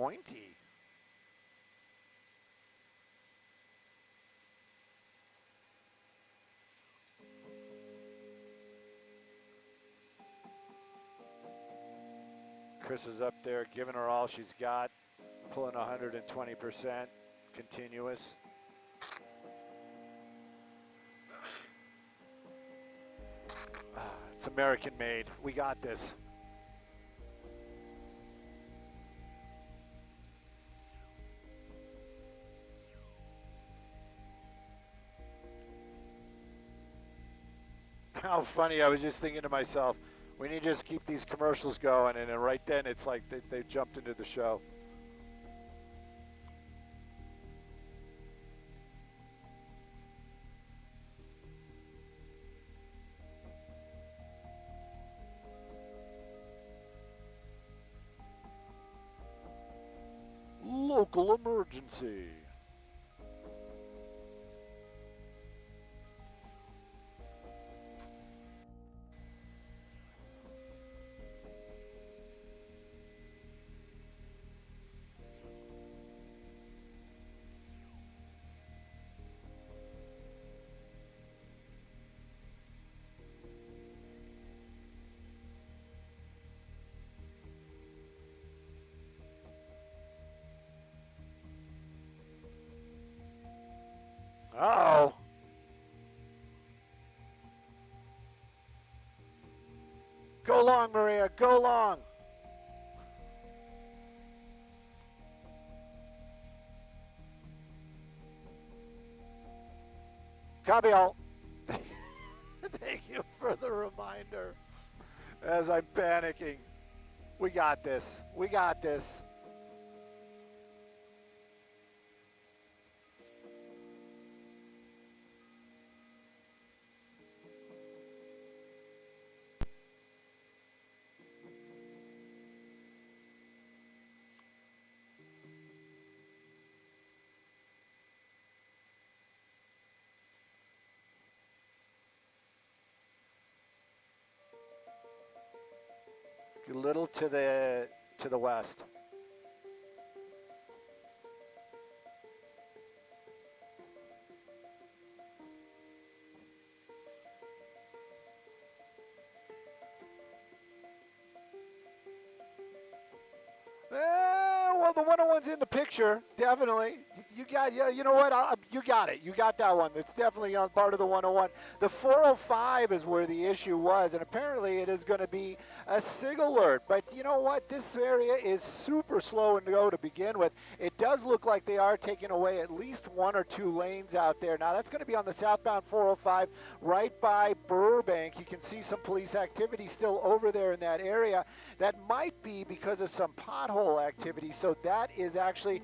pointy. Chris is up there giving her all she's got, pulling 120%, continuous. It's American made. We got this. How funny. I was just thinking to myself, we need to just keep these commercials going, and then right then it's like they jumped into the show. Local emergency. Uh-oh. Go long, Maria. Go long. Copy all. Thank you for the reminder. As I'm panicking. We got this. We got this. A little to the west. Well, the 101's in the picture, definitely. You got, yeah, you know what? You got it. You got that one. It's definitely on part of the 101. The 405 is where the issue was, and apparently it is going to be a SigAlert. But you know what? This area is super slow and go to begin with. It does look like they are taking away at least one or two lanes out there. Now, that's going to be on the southbound 405 right by Burbank. You can see some police activity still over there in that area. That might be because of some pothole activity. So that is actually,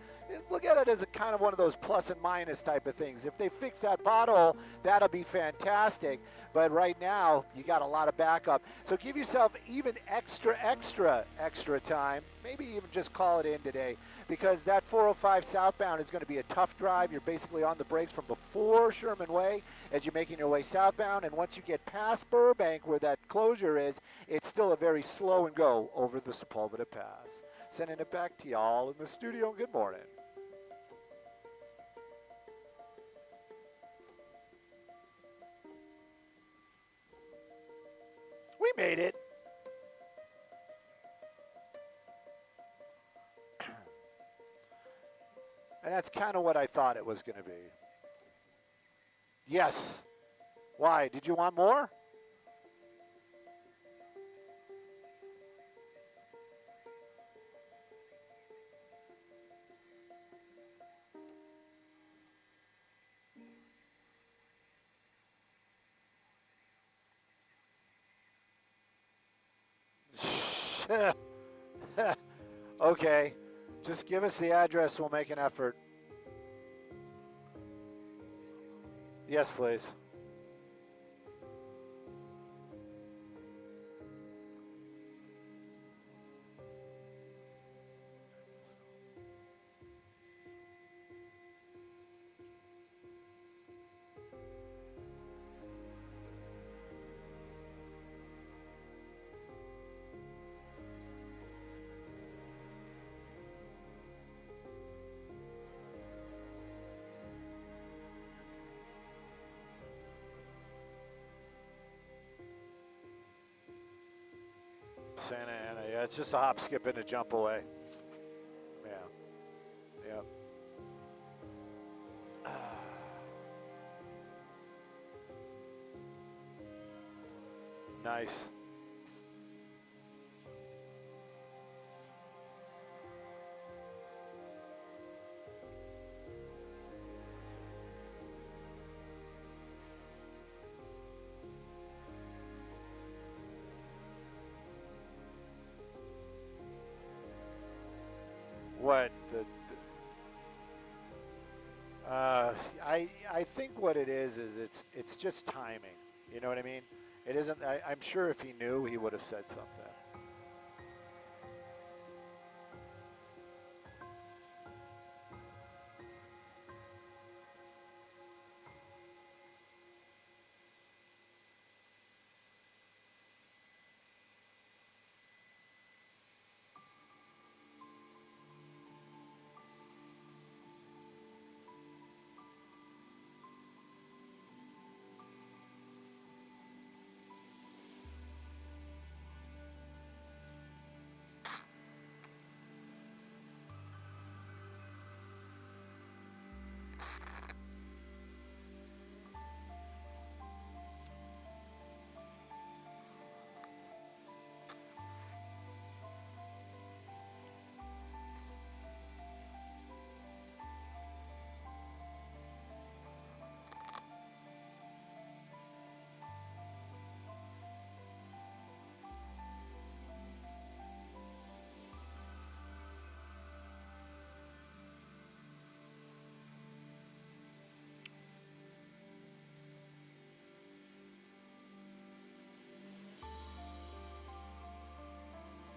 look at it as a kind of one of those plus and minus type of things. If they fix that pothole, that'll be fantastic. But right now, you got a lot of backup. So give yourself even extra time. Maybe even just call it in today, because that 405 southbound is going to be a tough drive. You're basically on the brakes from before Sherman Way as you're making your way southbound. And once you get past Burbank, where that closure is, it's still a very slow and go over the Sepulveda Pass. Sending it back to y'all in the studio. Good morning. We made it. And that's kind of what I thought it was going to be. Yes. Why? Did you want more? Okay, just give us the address. We'll make an effort. Yes, please. it's just a hop, skip, and a jump away. Yeah. Yep. Nice. What I think what it is it's just timing. You know what I mean? It isn't. I'm sure if he knew, he would have said something.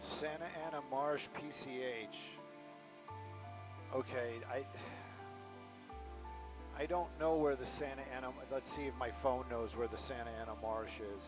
Santa Ana Marsh PCH. Okay, I don't know where the Santa Ana. Let's see if my phone knows where the Santa Ana Marsh is.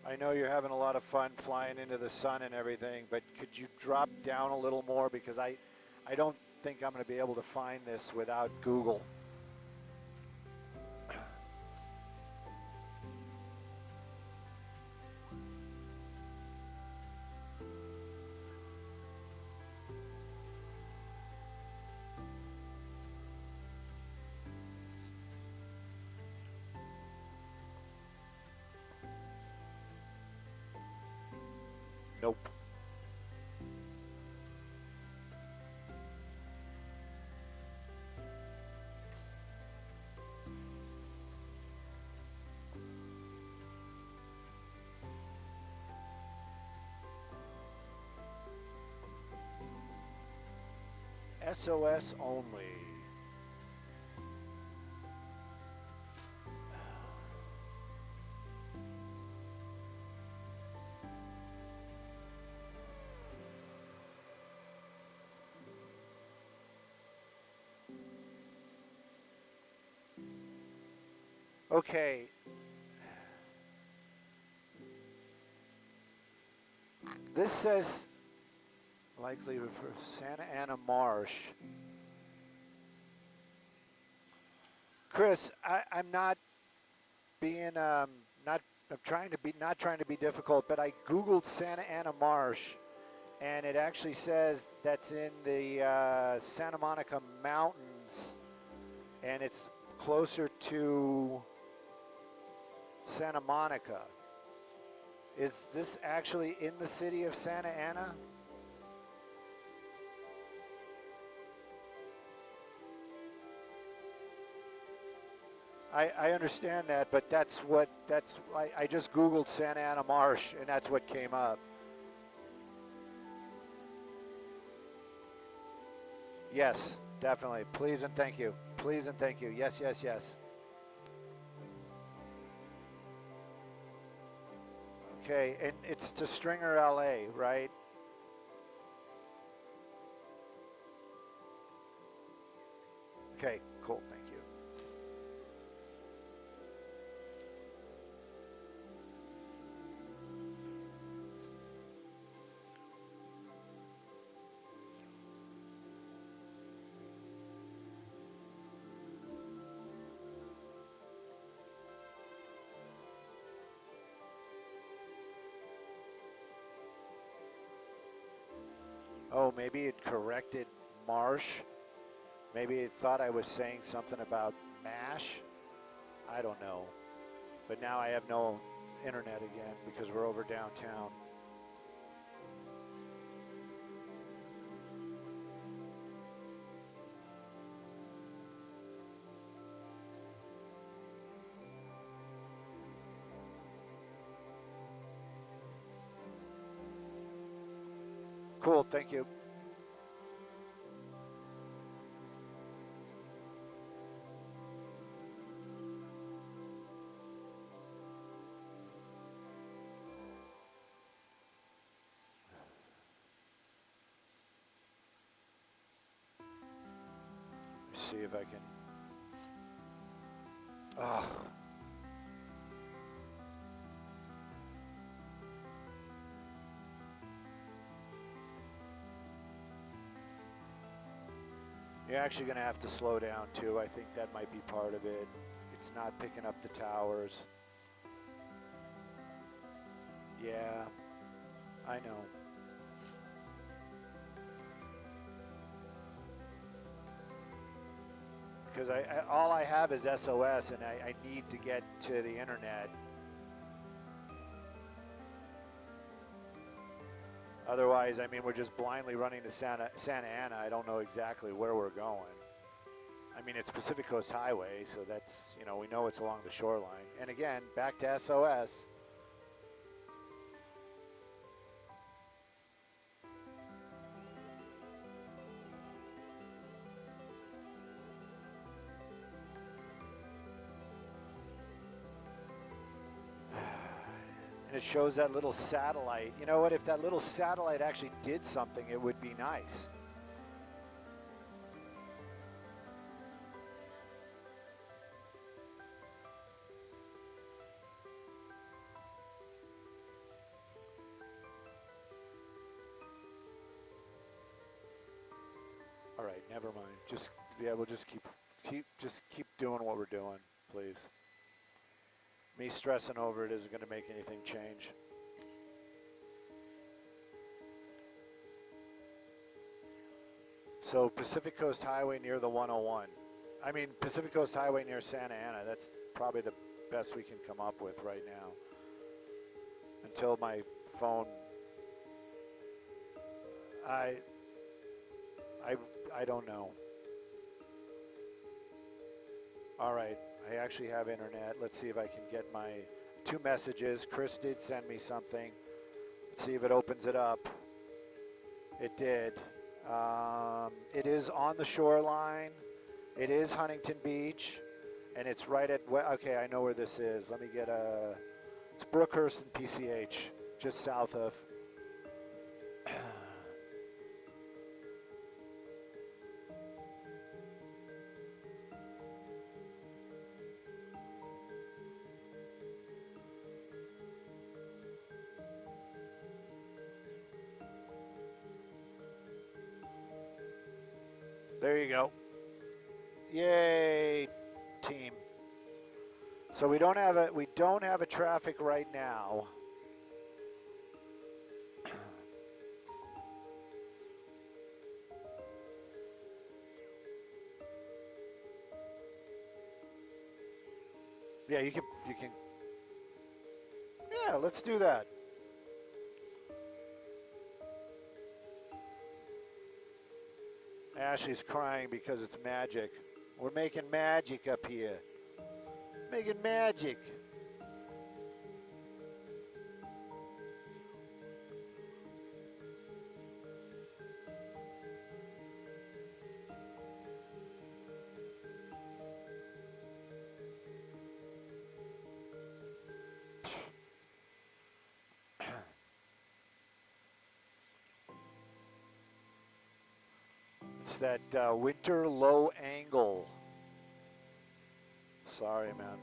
I know you're having a lot of fun flying into the sun and everything, but could you drop down a little more, because I don't think I'm going to be able to find this without Google. Nope. SOS only. Okay. This says likely for Santa Ana Marsh. Chris, I'm not being not. I'm trying to be not trying to be difficult, but I Googled Santa Ana Marsh, and it actually says that's in the Santa Monica Mountains, and it's closer to Santa Monica. Is this actually in the city of Santa Ana? I understand that, but I just Googled Santa Ana Marsh, and that's what came up. Yes, definitely. Please and thank you. Please and thank you. Yes, yes, yes. Okay, and it's to Stringer, LA, right? Okay, cool. Thank you. Oh, maybe it corrected Marsh. Maybe it thought I was saying something about MASH. I don't know. But now I have no internet again because we're over downtown. Cool, thank you. See if I can. Oh. You're actually going to have to slow down too. I think that might be part of it. It's not picking up the towers. Yeah, I know. Because all I have is SOS, and I need to get to the internet. Otherwise, I mean, we're just blindly running to Santa Ana. I don't know exactly where we're going. I mean, it's Pacific Coast Highway, so that's, you know, we know it's along the shoreline. And again, back to SOS. And it shows that little satellite. You know what? If that little satellite actually did something, it would be nice. All right, never mind. Just, yeah, we'll just keep doing what we're doing, please. Me stressing over it isn't going to make anything change. So Pacific Coast Highway near the 101. I mean, Pacific Coast Highway near Santa Ana. That's probably the best we can come up with right now. Until my phone, I don't know. All right, I actually have internet. Let's see if I can get my 2 messages. Chris did send me something. Let's see if it opens it up. It did. It is on the shoreline. It is Huntington Beach, and it's right at, okay, I know where this is. Let me get it's Brookhurst and PCH, just south of. There you go. Yay, team. So we don't have a traffic right now. Yeah, you can. Yeah, let's do that. Ashley's crying because it's magic. We're making magic up here. making magic. It's that winter low angle. Sorry, man.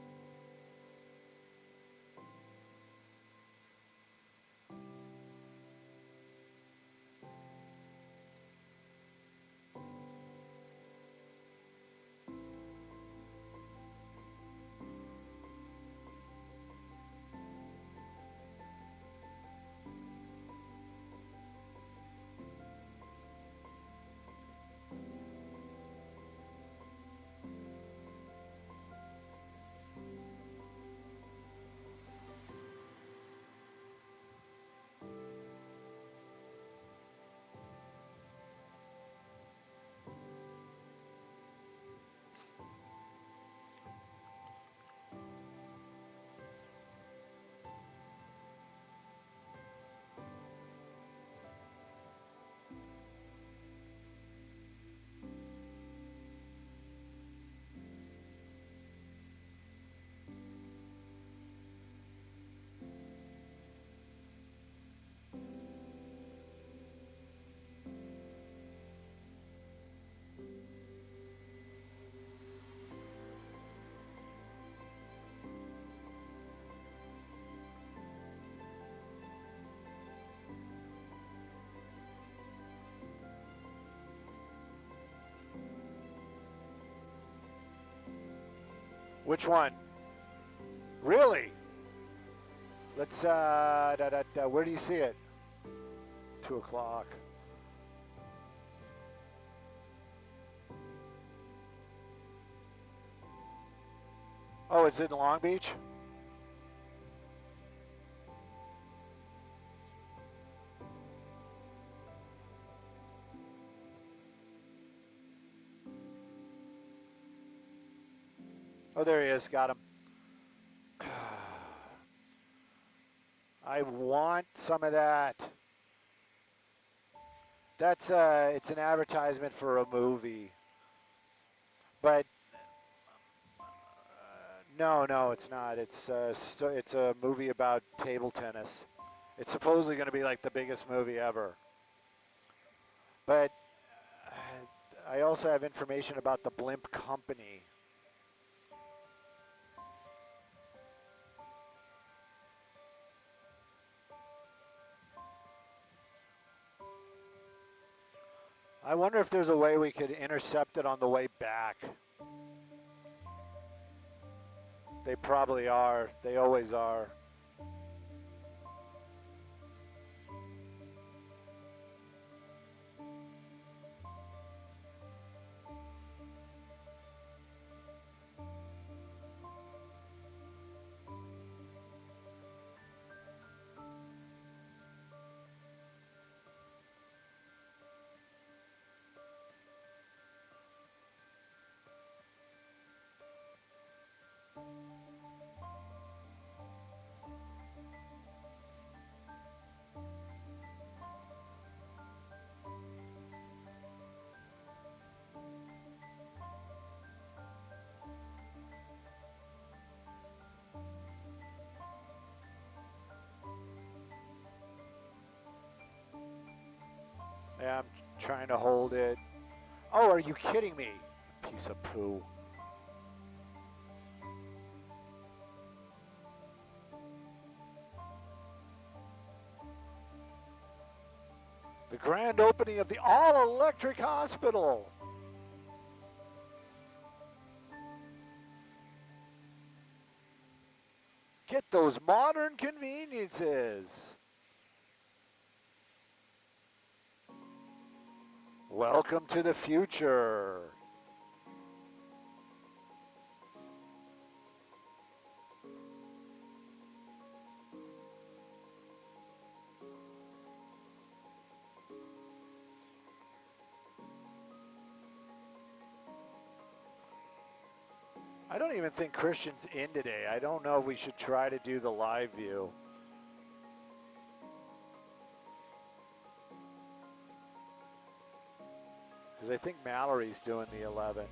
Which one? Really? Let's, where do you see it? 2 o'clock. Oh, it's in Long Beach? Oh, there he is. Got him. I want some of that. That's it's an advertisement for a movie. But no, it's not. It's a movie about table tennis. It's supposedly going to be like the biggest movie ever. But I also have information about the Blimp Company. I wonder if there's a way we could intercept it on the way back. They probably are. They always are. Yeah, I'm trying to hold it. Oh, are you kidding me? Piece of poo. The grand opening of the all-electric hospital. Get those modern conveniences. Welcome to the future. I don't even think Christian's in today. I don't know if we should try to do the live view. Because I think Mallory's doing the 11.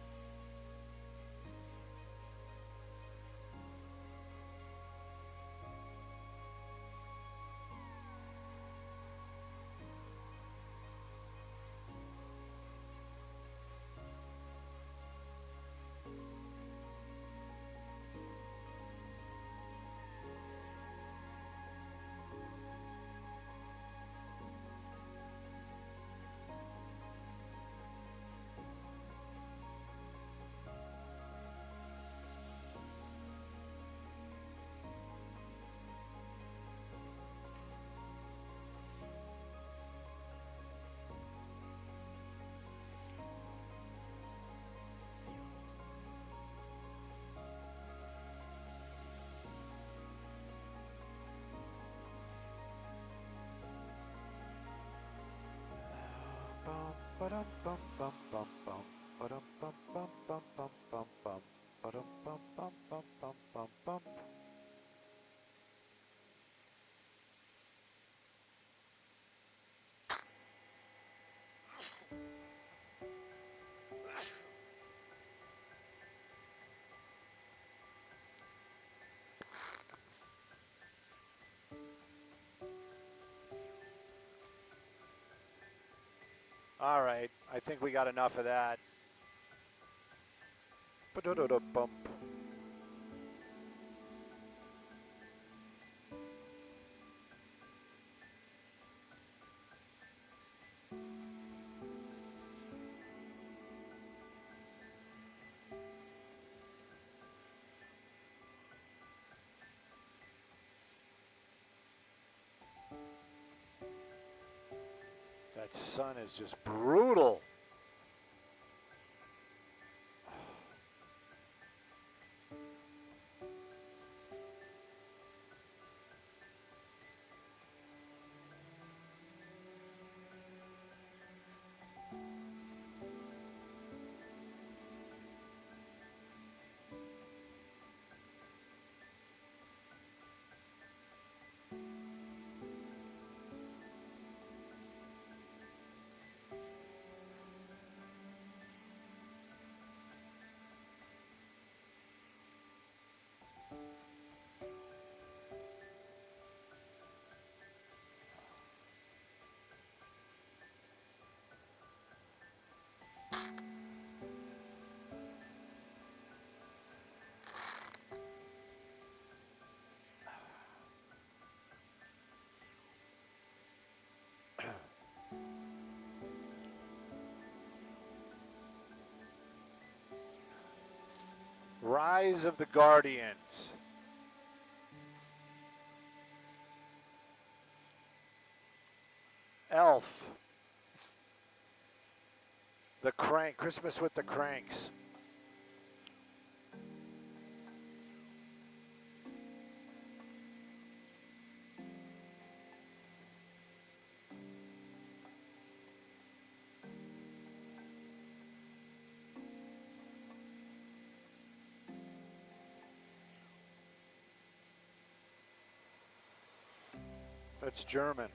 All right, I think we got enough of that. Ba-da-da-da-bump. That sun is just brutal. Rise of the Guardians. Elf. The Crank. Christmas with the Cranks. That's German.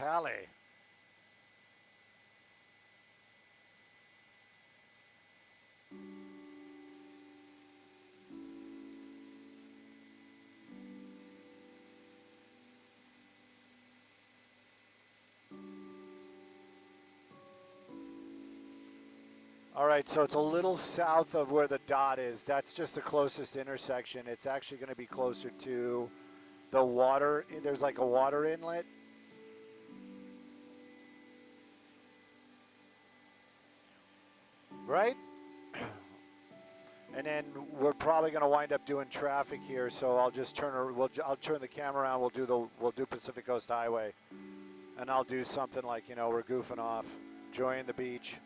Cali. All right, so it's a little south of where the dot is. That's just the closest intersection. It's actually going to be closer to the water. There's like a water inlet. Right? And then we're probably going to wind up doing traffic here, so I'll just I'll turn the camera around. We'll do Pacific Coast Highway, and I'll do something like, you know, we're goofing off, enjoying the beach.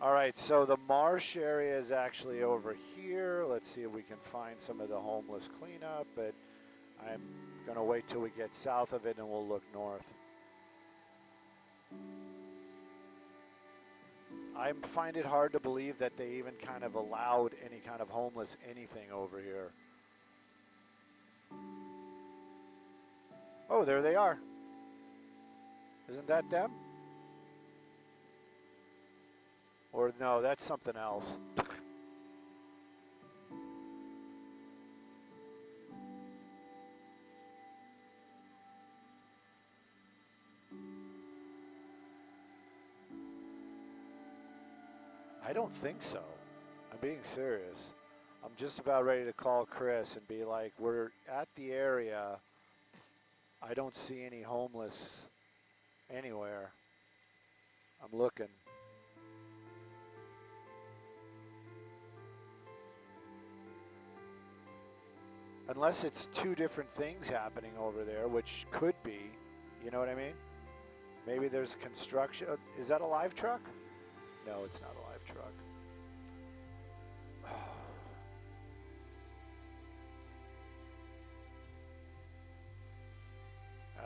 All right, so the Marsh area is actually over here. Let's see if we can find some of the homeless cleanup, but I'm going to wait till we get south of it and we'll look north. I find it hard to believe that they even kind of allowed any kind of homeless anything over here. Oh, there they are. Isn't that them? Or no, that's something else. I don't think so. I'm being serious. I'm just about ready to call Chris and be like, we're at the area. I don't see any homeless anywhere. I'm looking. Unless it's two different things happening over there, which could be, you know what I mean? Maybe there's construction. Is that a live truck? No, it's not a live truck.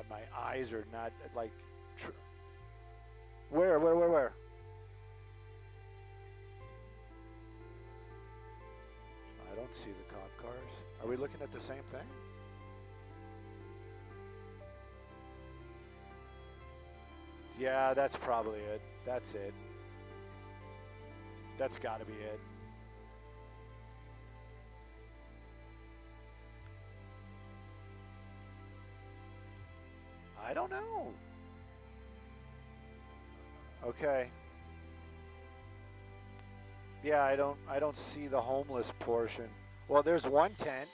My eyes are not like. Where? I don't see the cop cars. Are we looking at the same thing? Yeah, that's probably it. That's it. That's got to be it. I don't know. Okay. Yeah, I don't see the homeless portion. Well, there's one tent.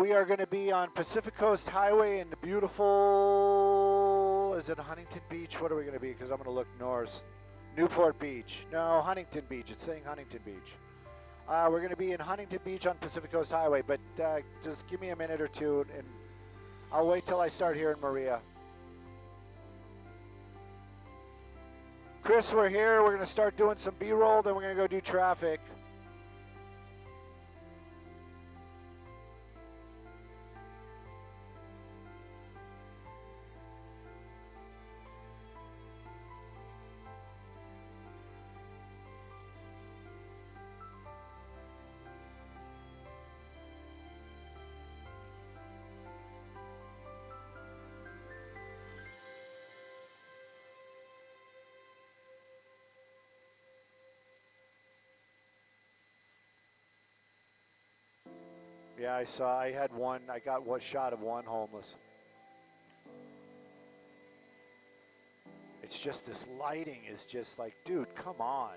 We are going to be on Pacific Coast Highway in the beautiful, is it Huntington Beach? What are we going to be? Because I'm going to look north. Newport Beach. No, Huntington Beach. It's saying Huntington Beach. We're going to be in Huntington Beach on Pacific Coast Highway, but just give me a minute or two, and I'll wait till I start hearing Maria. Chris, we're here. We're going to start doing some B-roll, then we're going to go do traffic. Yeah, I saw. I had one. I got one shot of one homeless. It's just this lighting is just like, dude, come on.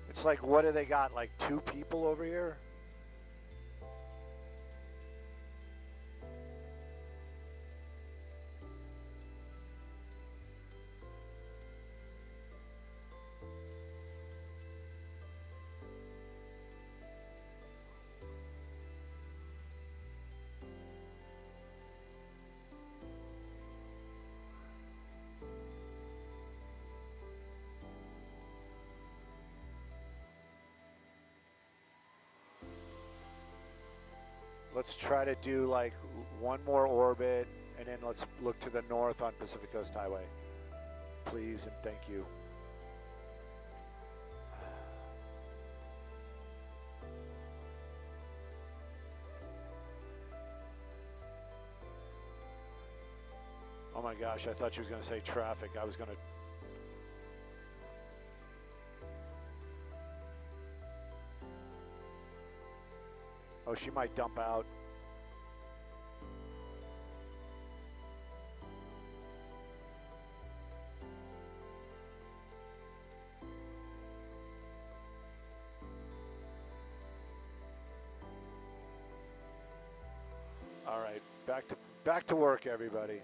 It's like, what do they got? Like 2 people over here? Let's try to do like one more orbit, and then let's look to the north on Pacific Coast Highway. Please and thank you. Oh my gosh, I thought she was going to say traffic. I was going to... Oh, she might dump out. All right, back to work, everybody.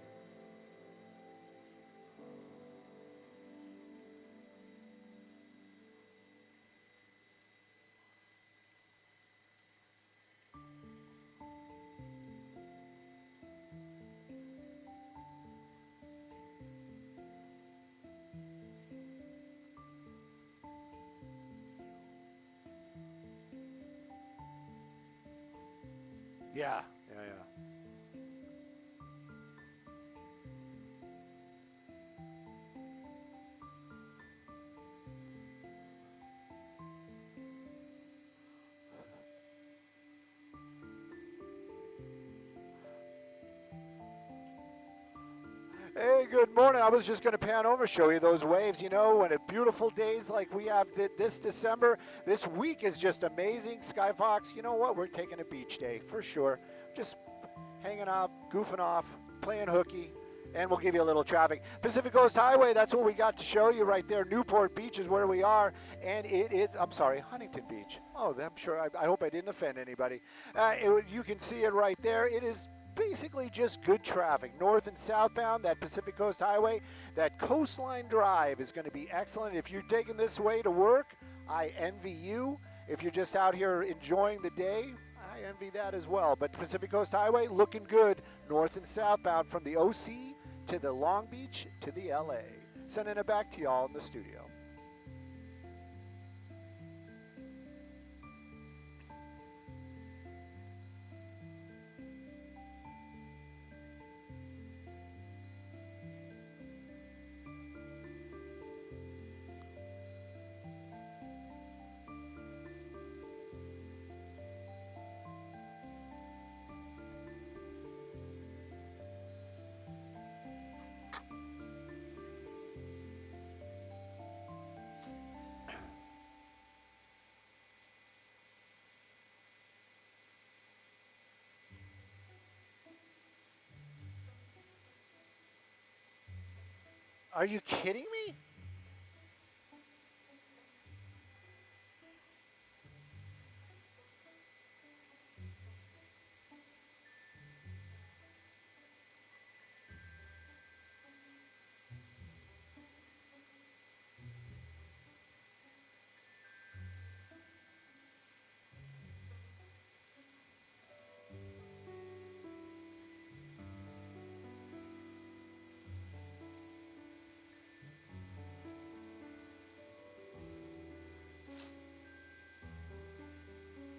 Yeah. Hey, good morning. I was just going to pan over, show you those waves. You know, when it's beautiful days like we have this December, this week is just amazing. Skyfox, you know what? We're taking a beach day for sure. Just hanging out, goofing off, playing hooky, and we'll give you a little traffic. Pacific Coast Highway, that's what we got to show you right there. Newport Beach is where we are, and it is, I'm sorry, Huntington Beach. Oh, I'm sure, I hope I didn't offend anybody. You can see it right there. It is basically just good traffic, north and southbound, that Pacific Coast Highway. That coastline drive is going to be excellent. If you're taking this way to work, I envy you. If you're just out here enjoying the day, I envy that as well. But Pacific Coast Highway looking good, north and southbound from the OC to the Long Beach to the LA. Sending it back to y'all in the studio. Are you kidding me?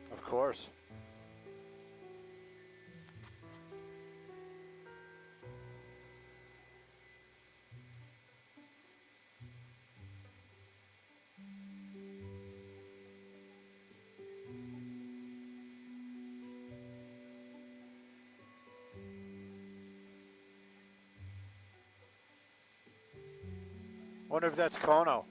Of course. Wonder if that's Kono.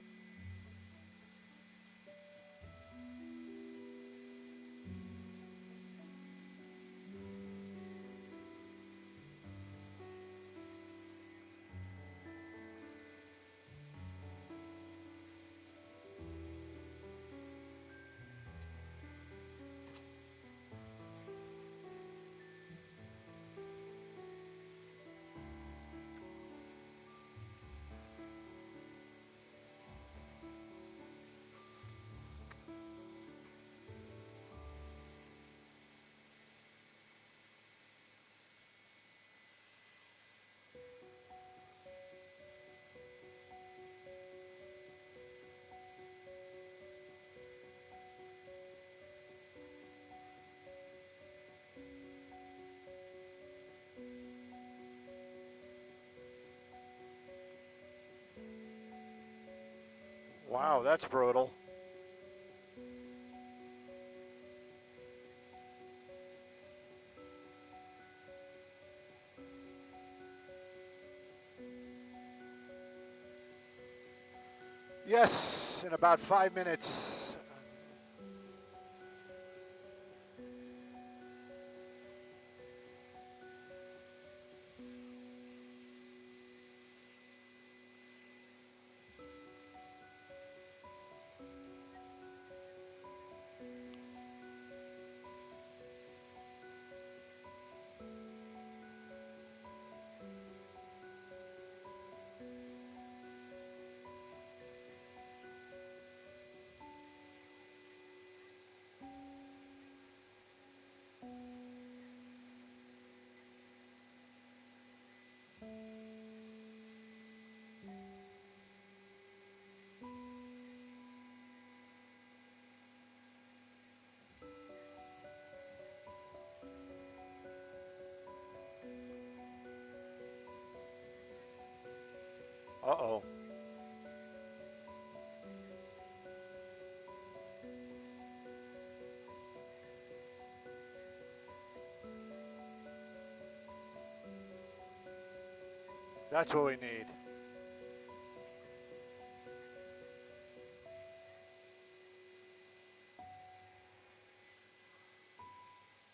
Wow, that's brutal. Yes, in about 5 minutes. Uh-oh. That's what we need.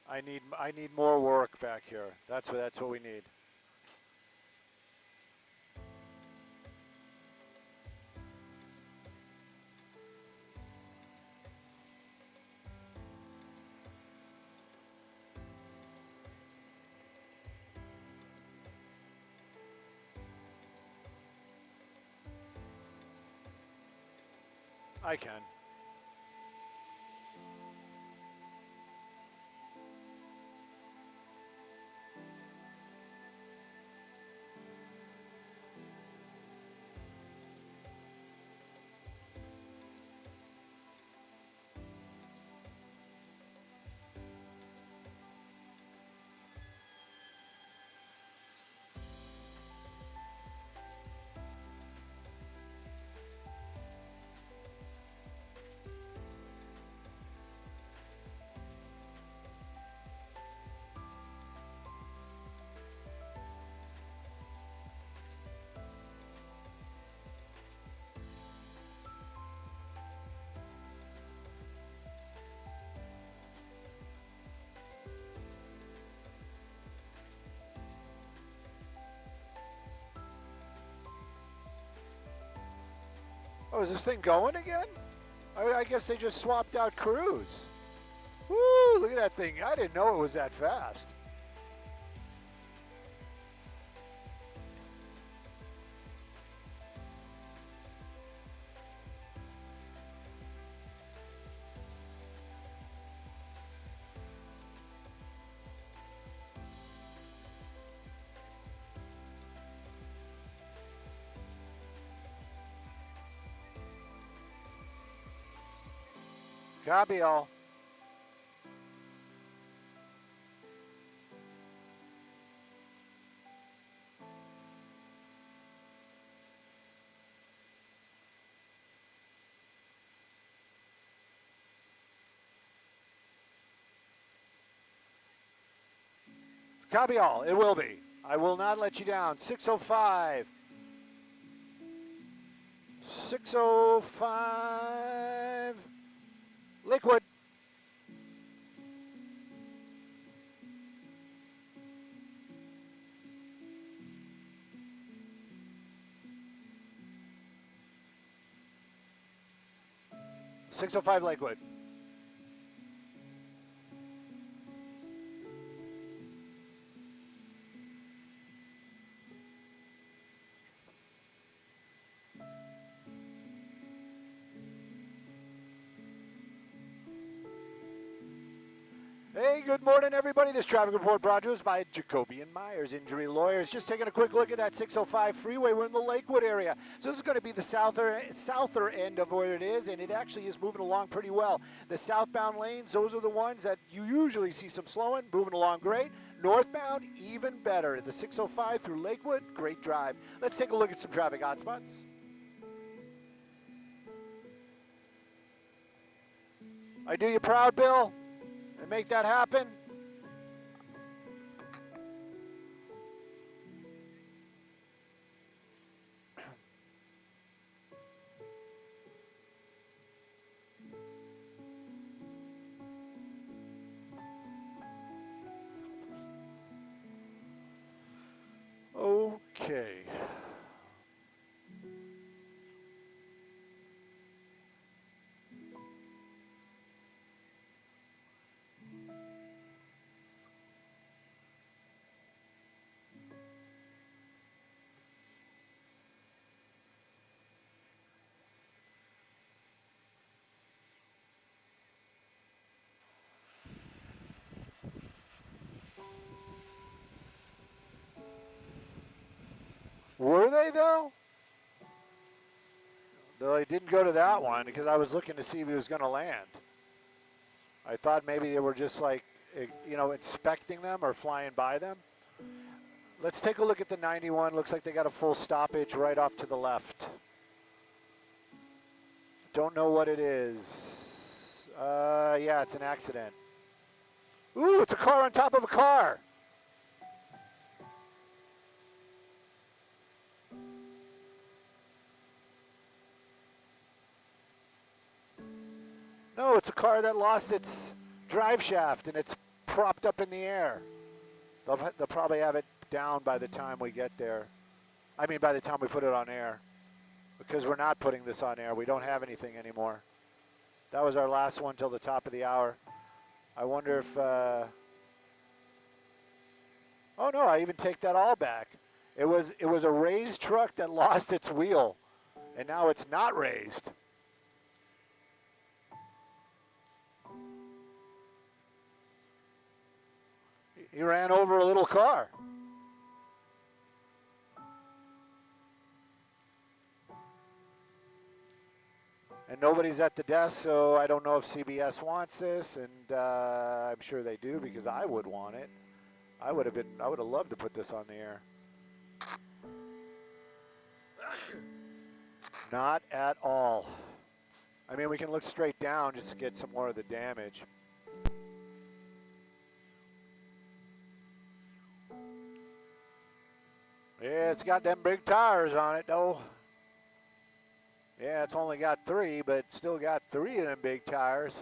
I need more work back here. That's what we need. I can. Oh, is this thing going again? I guess they just swapped out crews. Woo, look at that thing. I didn't know it was that fast. Copy all. Copy all. It will be. I will not let you down. 605. 605. Liquid. .605 liquid. Hey, good morning, everybody. This traffic report brought to us by Jacoby and Myers Injury Lawyers. Just taking a quick look at that 605 freeway. We're in the Lakewood area. So this is going to be the souther end of where it is, and it actually is moving along pretty well. The southbound lanes, those are the ones that you usually see some slowing, moving along great. Northbound, even better. The 605 through Lakewood, great drive. Let's take a look at some traffic hotspots. I do you proud, Bill, and make that happen. Okay. Were they, though? Though I didn't go to that one because I was looking to see if he was going to land. I thought maybe they were just like, you know, inspecting them or flying by them. Let's take a look at the 91. Looks like they got a full stoppage right off to the left. Don't know what it is. Yeah, it's an accident. Ooh, it's a car on top of a car. No, it's a car that lost its drive shaft and it's propped up in the air. They'll probably have it down by the time we get there. I mean, by the time we put it on air. Because we're not putting this on air. We don't have anything anymore. That was our last one till the top of the hour. I wonder if... oh, no, I even take that all back. It was a raised truck that lost its wheel. And now it's not raised. He ran over a little car. And nobody's at the desk, so I don't know if CBS wants this, and I'm sure they do because I would want it. I would have loved to put this on the air. Not at all. I mean, we can look straight down just to get some more of the damage. Yeah, it's got them big tires on it, though. Yeah, it's only got 3, but it's still got 3 of them big tires.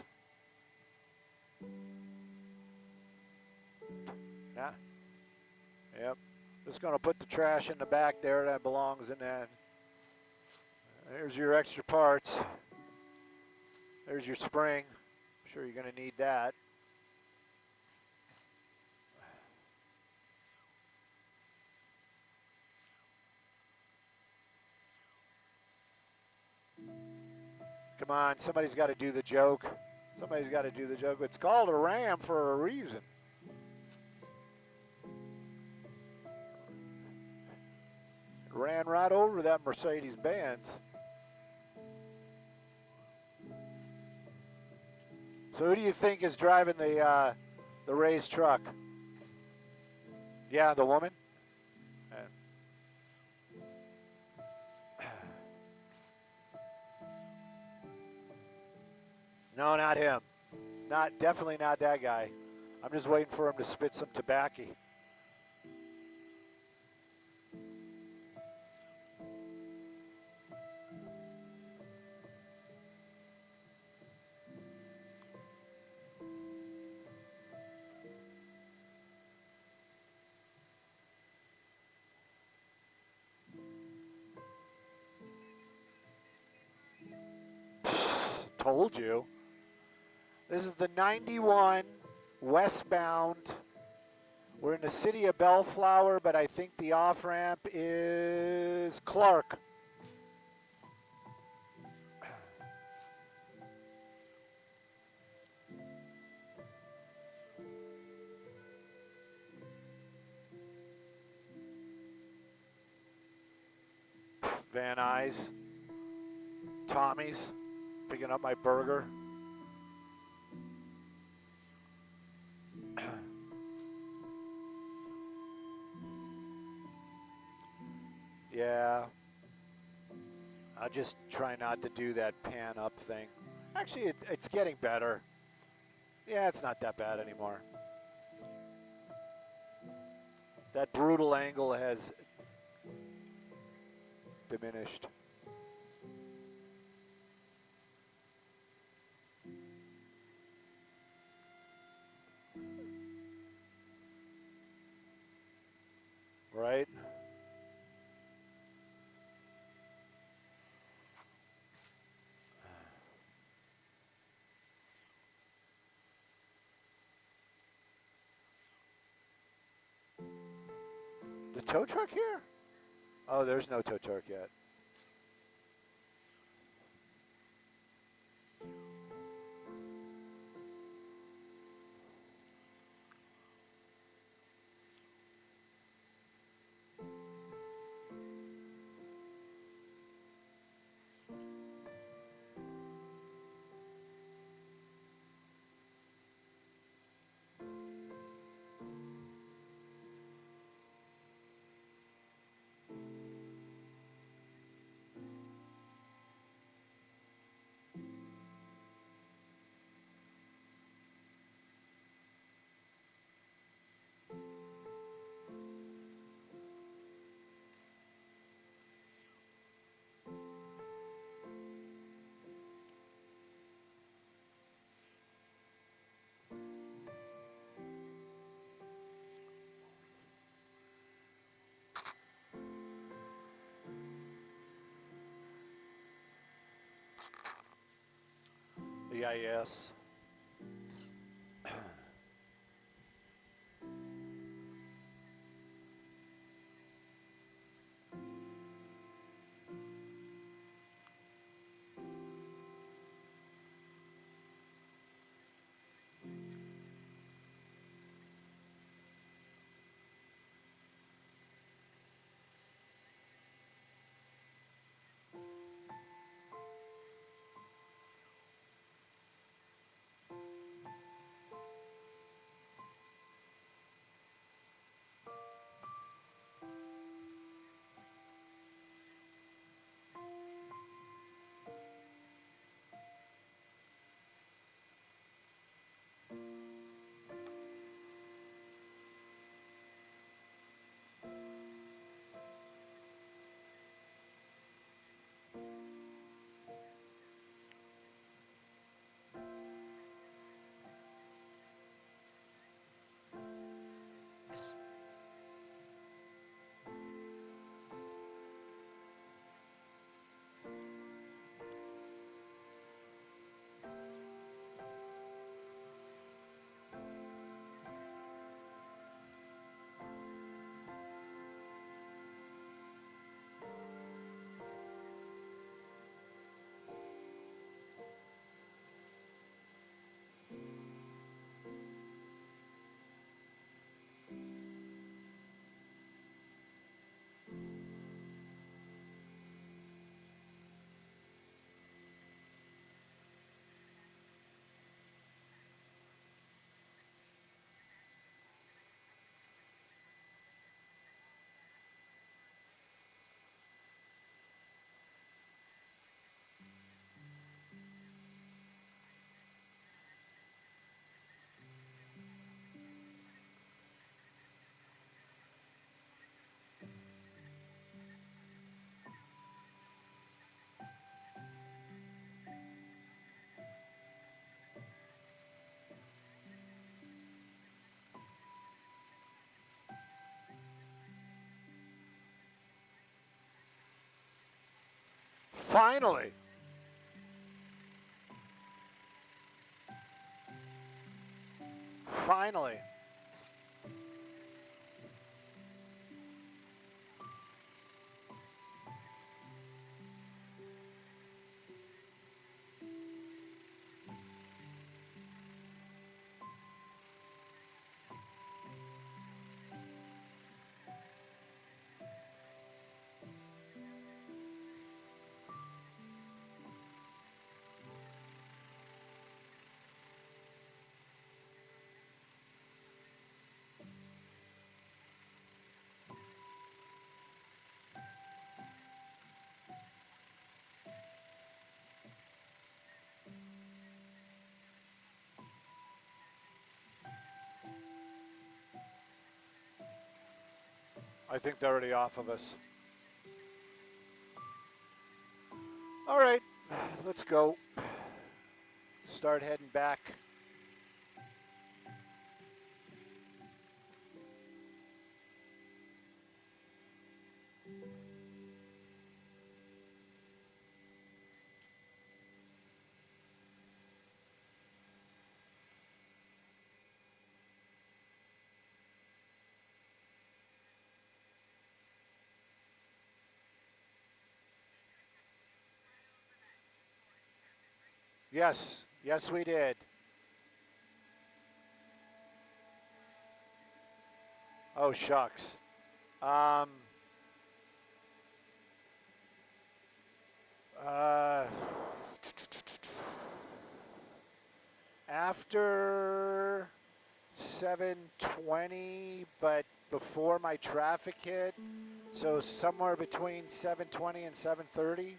Yeah. Yep. Just going to put the trash in the back there. That belongs in that. There's your extra parts. There's your spring. I'm sure you're going to need that. Come on, somebody's got to do the joke. Somebody's got to do the joke. It's called a Ram for a reason. It ran right over that Mercedes-Benz. So who do you think is driving the raised truck? Yeah, the woman? No, not him. Definitely not that guy. I'm just waiting for him to spit some tobacco. Told you. This is the 91 westbound. We're in the city of Bellflower, but I think the off-ramp is Clark. Van Nuys. Tommy's. Picking up my burger. Yeah. I'll just try not to do that pan up thing. Actually, it's getting better. Yeah, it's not that bad anymore. That brutal angle has diminished. Right? The tow truck here? Oh, there's no tow truck yet. The EIS. Finally. Finally. I think they're already off of us. All right, let's go. Start heading back. Yes, yes, we did. Oh, shucks. Uh, after 7:20, but before my traffic hit, so somewhere between 7:20 and 7:30.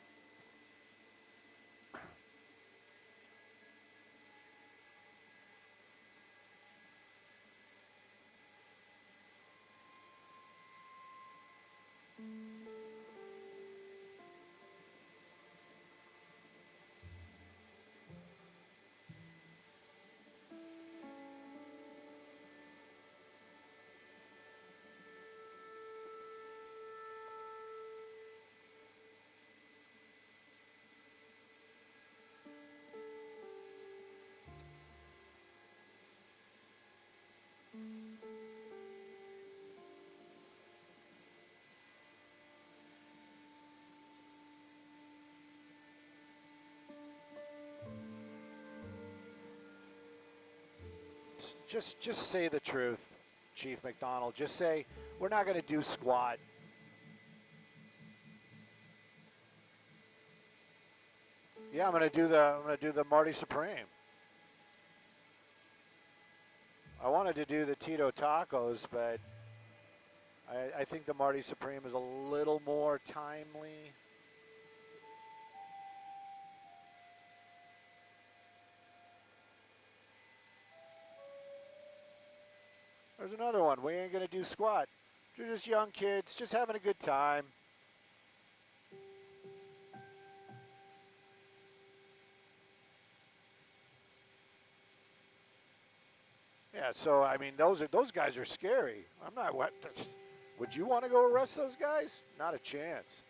Just say the truth, Chief McDonald. Just say we're not going to do squat. Yeah, I'm going to do the Marty Supreme. I wanted to do the Tito Tacos, but I think the Marty Supreme is a little more timely. There's another one. We ain't going to do squat. They're just young kids, just having a good time. Yeah, so I mean, those guys are scary. I'm not. What? Would you want to go arrest those guys? Not a chance.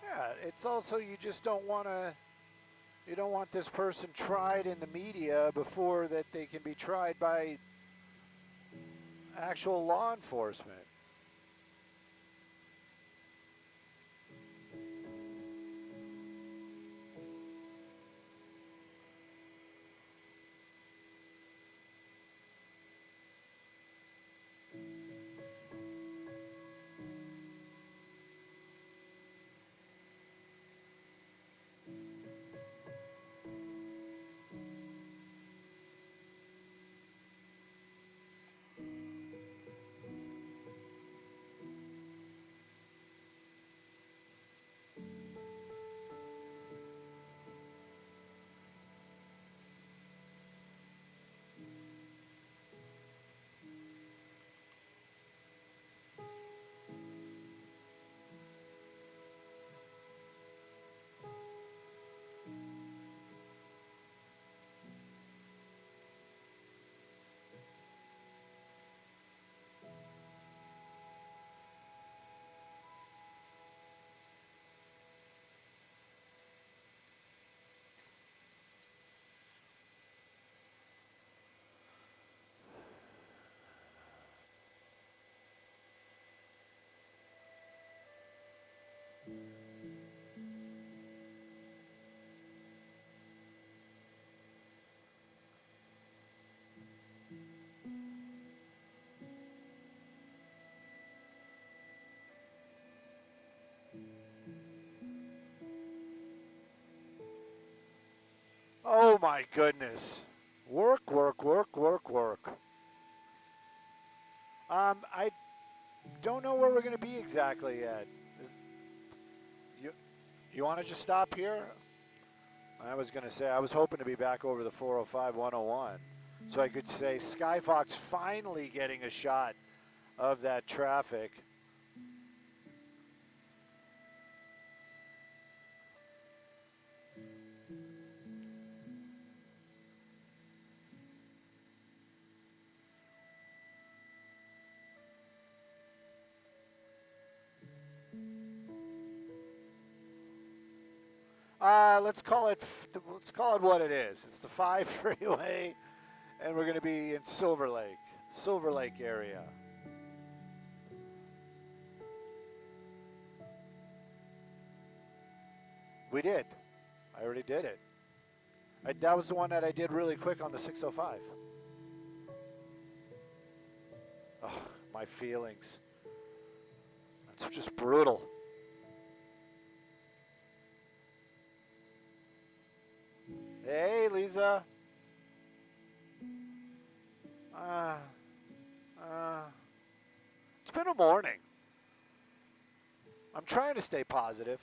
Yeah, it's also you just don't want to. You don't want this person tried in the media before that they can be tried by actual law enforcement. Oh my goodness. Work, work, work, work, work. I don't know where we're going to be exactly yet. You, you want to just stop here? I was going to say, I was hoping to be back over the 405 101. So I could say Skyfox finally getting a shot of that traffic. Let's call it what it is. It's the 5 freeway, and we're going to be in Silver Lake area. We did. I already did it. That was the one that I did really quick on the 605. Oh, my feelings. That's just brutal. Hey, Lisa. It's been a morning. I'm trying to stay positive.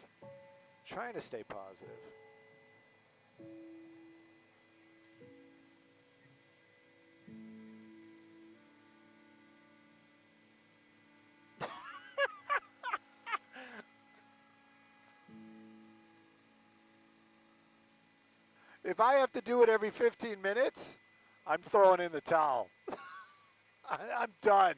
If I have to do it every 15 minutes, I'm throwing in the towel. I'm done.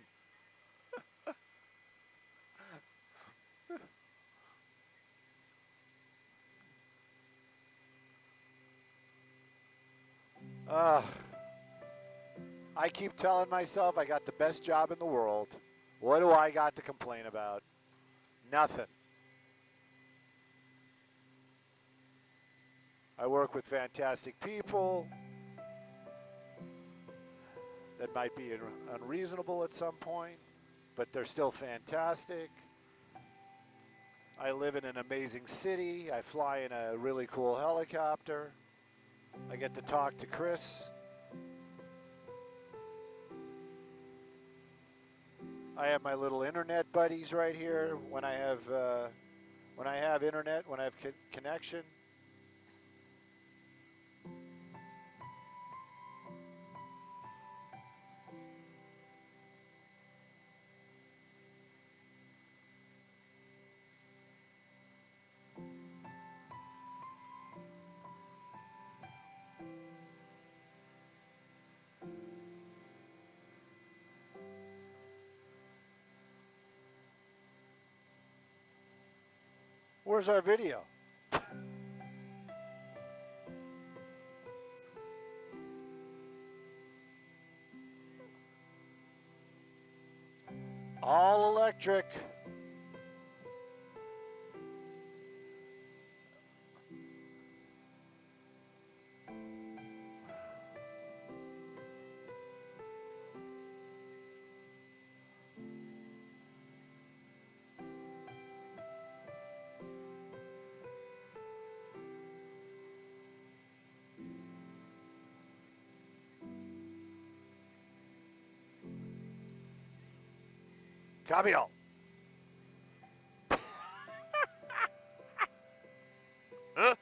I keep telling myself I got the best job in the world. What do I got to complain about? Nothing. I work with fantastic people that might be unreasonable at some point, but they're still fantastic. I live in an amazing city. I fly in a really cool helicopter. I get to talk to Chris. I have my little internet buddies right here when I have internet, when I have connection. Where's our video? All electric. Copy all. Huh?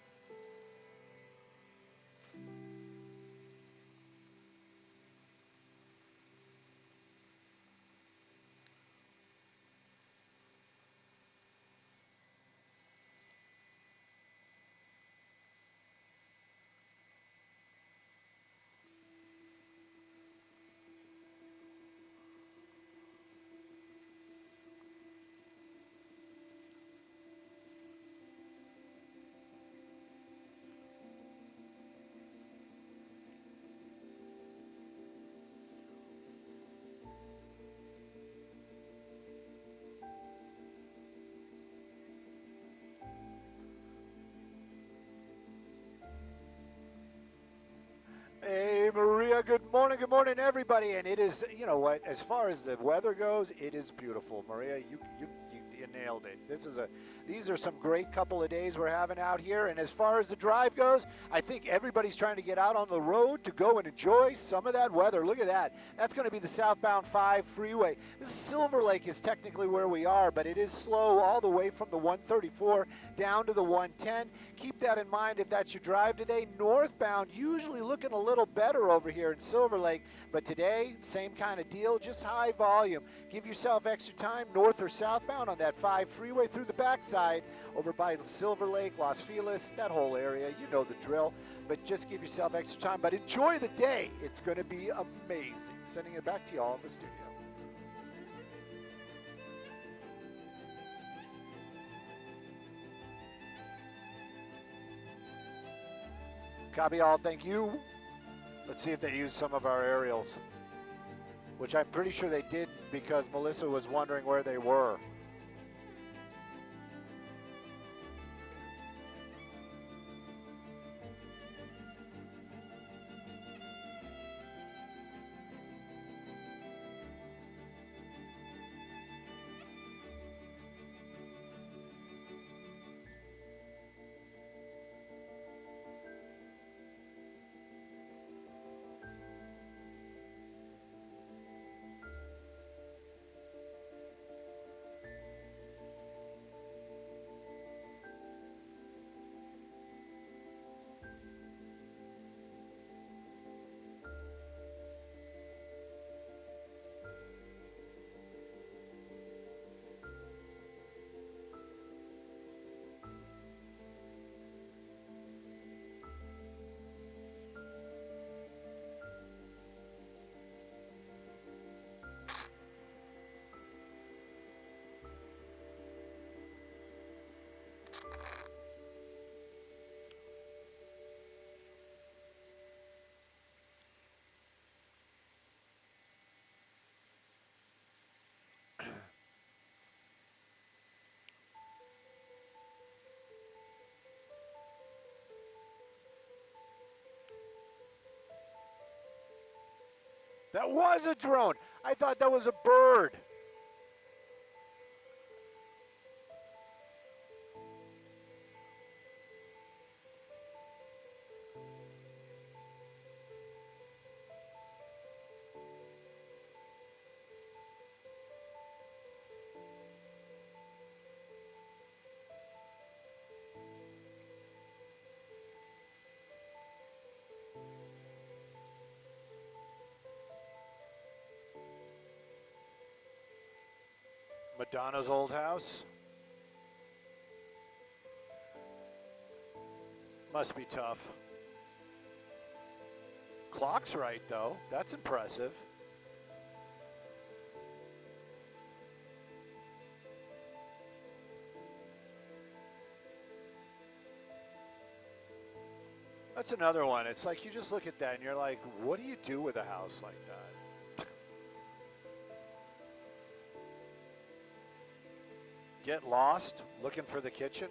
Hey, Maria, good morning, everybody. And it is, you know what, as far as the weather goes, it is beautiful. Maria, you nailed it. These are some great couple of days we're having out here. And as far as the drive goes, I think everybody's trying to get out on the road to go and enjoy some of that weather. Look at that. That's going to be the southbound 5 freeway. This Silver Lake is technically where we are, but it is slow all the way from the 134 down to the 110. Keep that in mind if that's your drive today. Northbound, usually looking a little better over here in Silver Lake, but today, same kind of deal, just high volume. Give yourself extra time, north or southbound on that 5 freeway through the backside over by Silver Lake, Los Feliz, that whole area. You know the drill, but just give yourself extra time. But enjoy the day. It's going to be amazing. Sending it back to y'all in the studio. Copy all, thank you. Let's see if they use some of our aerials, which I'm pretty sure they did because Melissa was wondering where they were. That was a drone. I thought that was a bird. Donna's old house. Must be tough. Clock's right, though. That's impressive. That's another one. It's like you just look at that and you're like, what do you do with a house like that? Get lost looking for the kitchen?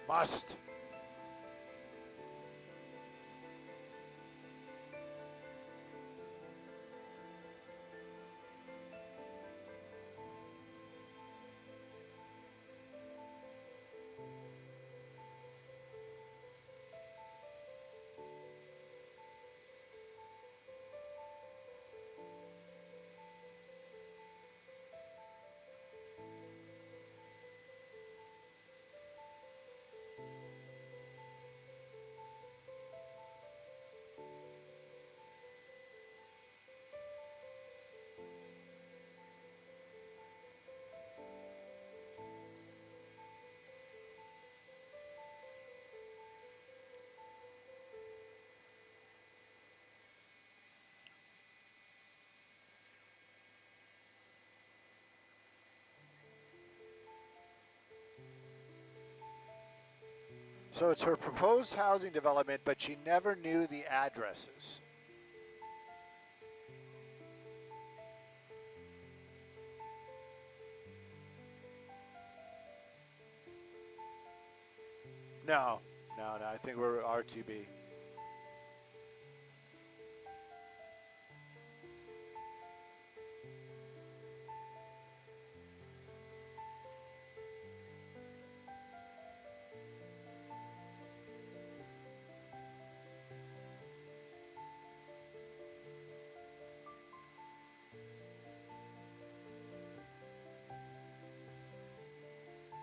Must. So it's her proposed housing development, but she never knew the addresses. No, I think we're RTB.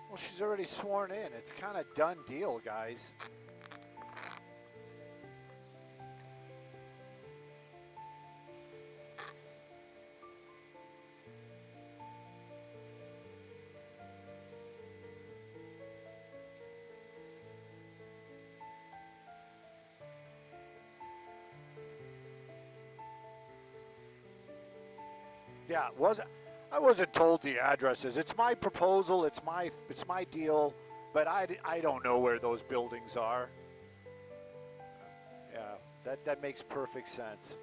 Well, she's already sworn in. It's kind of done deal, guys. Yeah, I wasn't told the addresses. It's my proposal. It's my deal. But I don't know where those buildings are. Yeah, that makes perfect sense.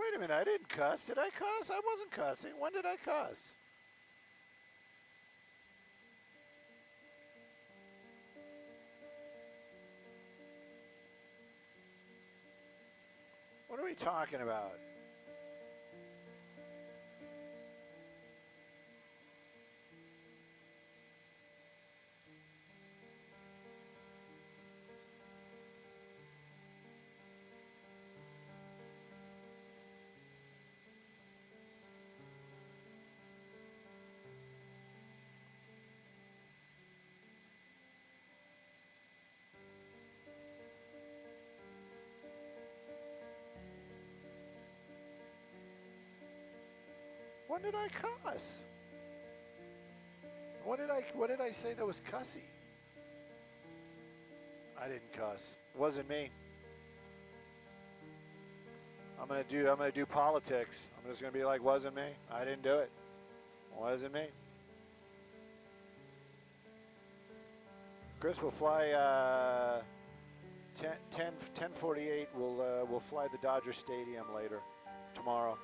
Wait a minute, I didn't cuss. Did I cuss? I wasn't cussing. When did I cuss? What are we talking about? When did I cuss? What did I say that was cussy? I didn't cuss. It wasn't me. I'm gonna do politics. I'm just gonna be like, wasn't me. I didn't do it. Wasn't me. Chris will fly 10:48. We'll fly the Dodger Stadium later tomorrow.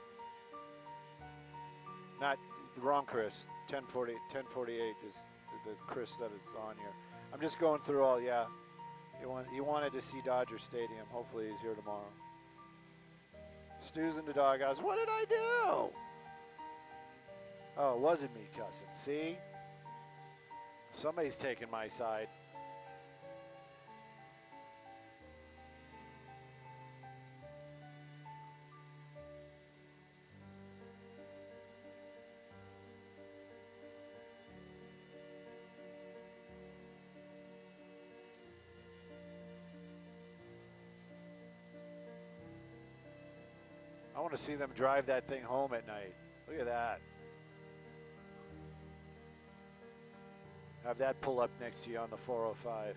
Not the wrong Chris. 10:48 is the Chris that it's on here. I'm just going through all. Yeah, he wanted to see Dodger Stadium. Hopefully he's here tomorrow. Stu's in the doghouse. What did I do? Oh, it wasn't me cussing. See? Somebody's taking my side. I want to see them drive that thing home at night. Look at that. Have that pull up next to you on the 405.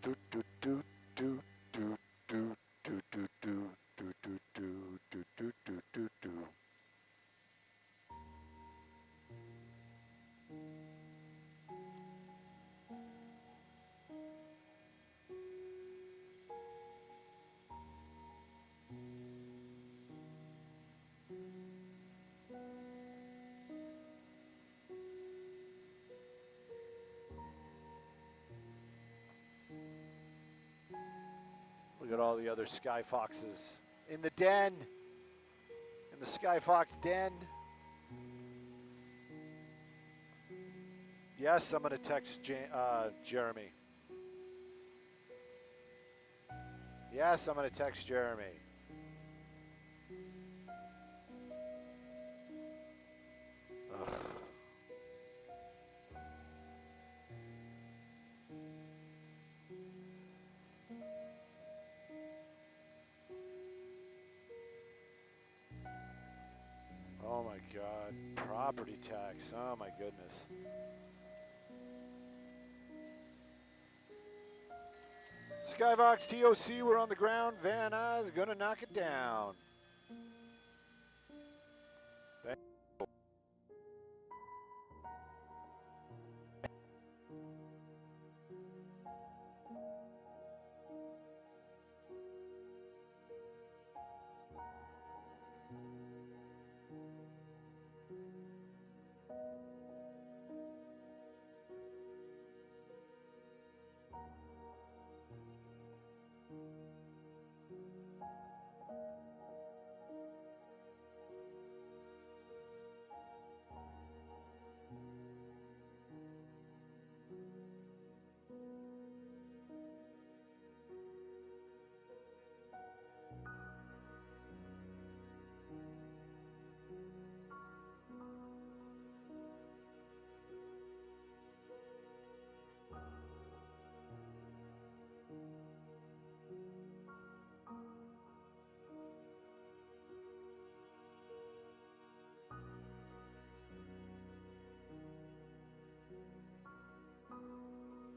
Do do do do do do do do do do do do do do do do do. Look at all the other Sky Foxes in the den, in the Sky Fox den. Yes, I'm going to text Jeremy. Yes, I'm going to text Jeremy. Ugh. Oh my God, property tax, oh my goodness. Skyvox TOC, we're on the ground. Van Nuys gonna knock it down.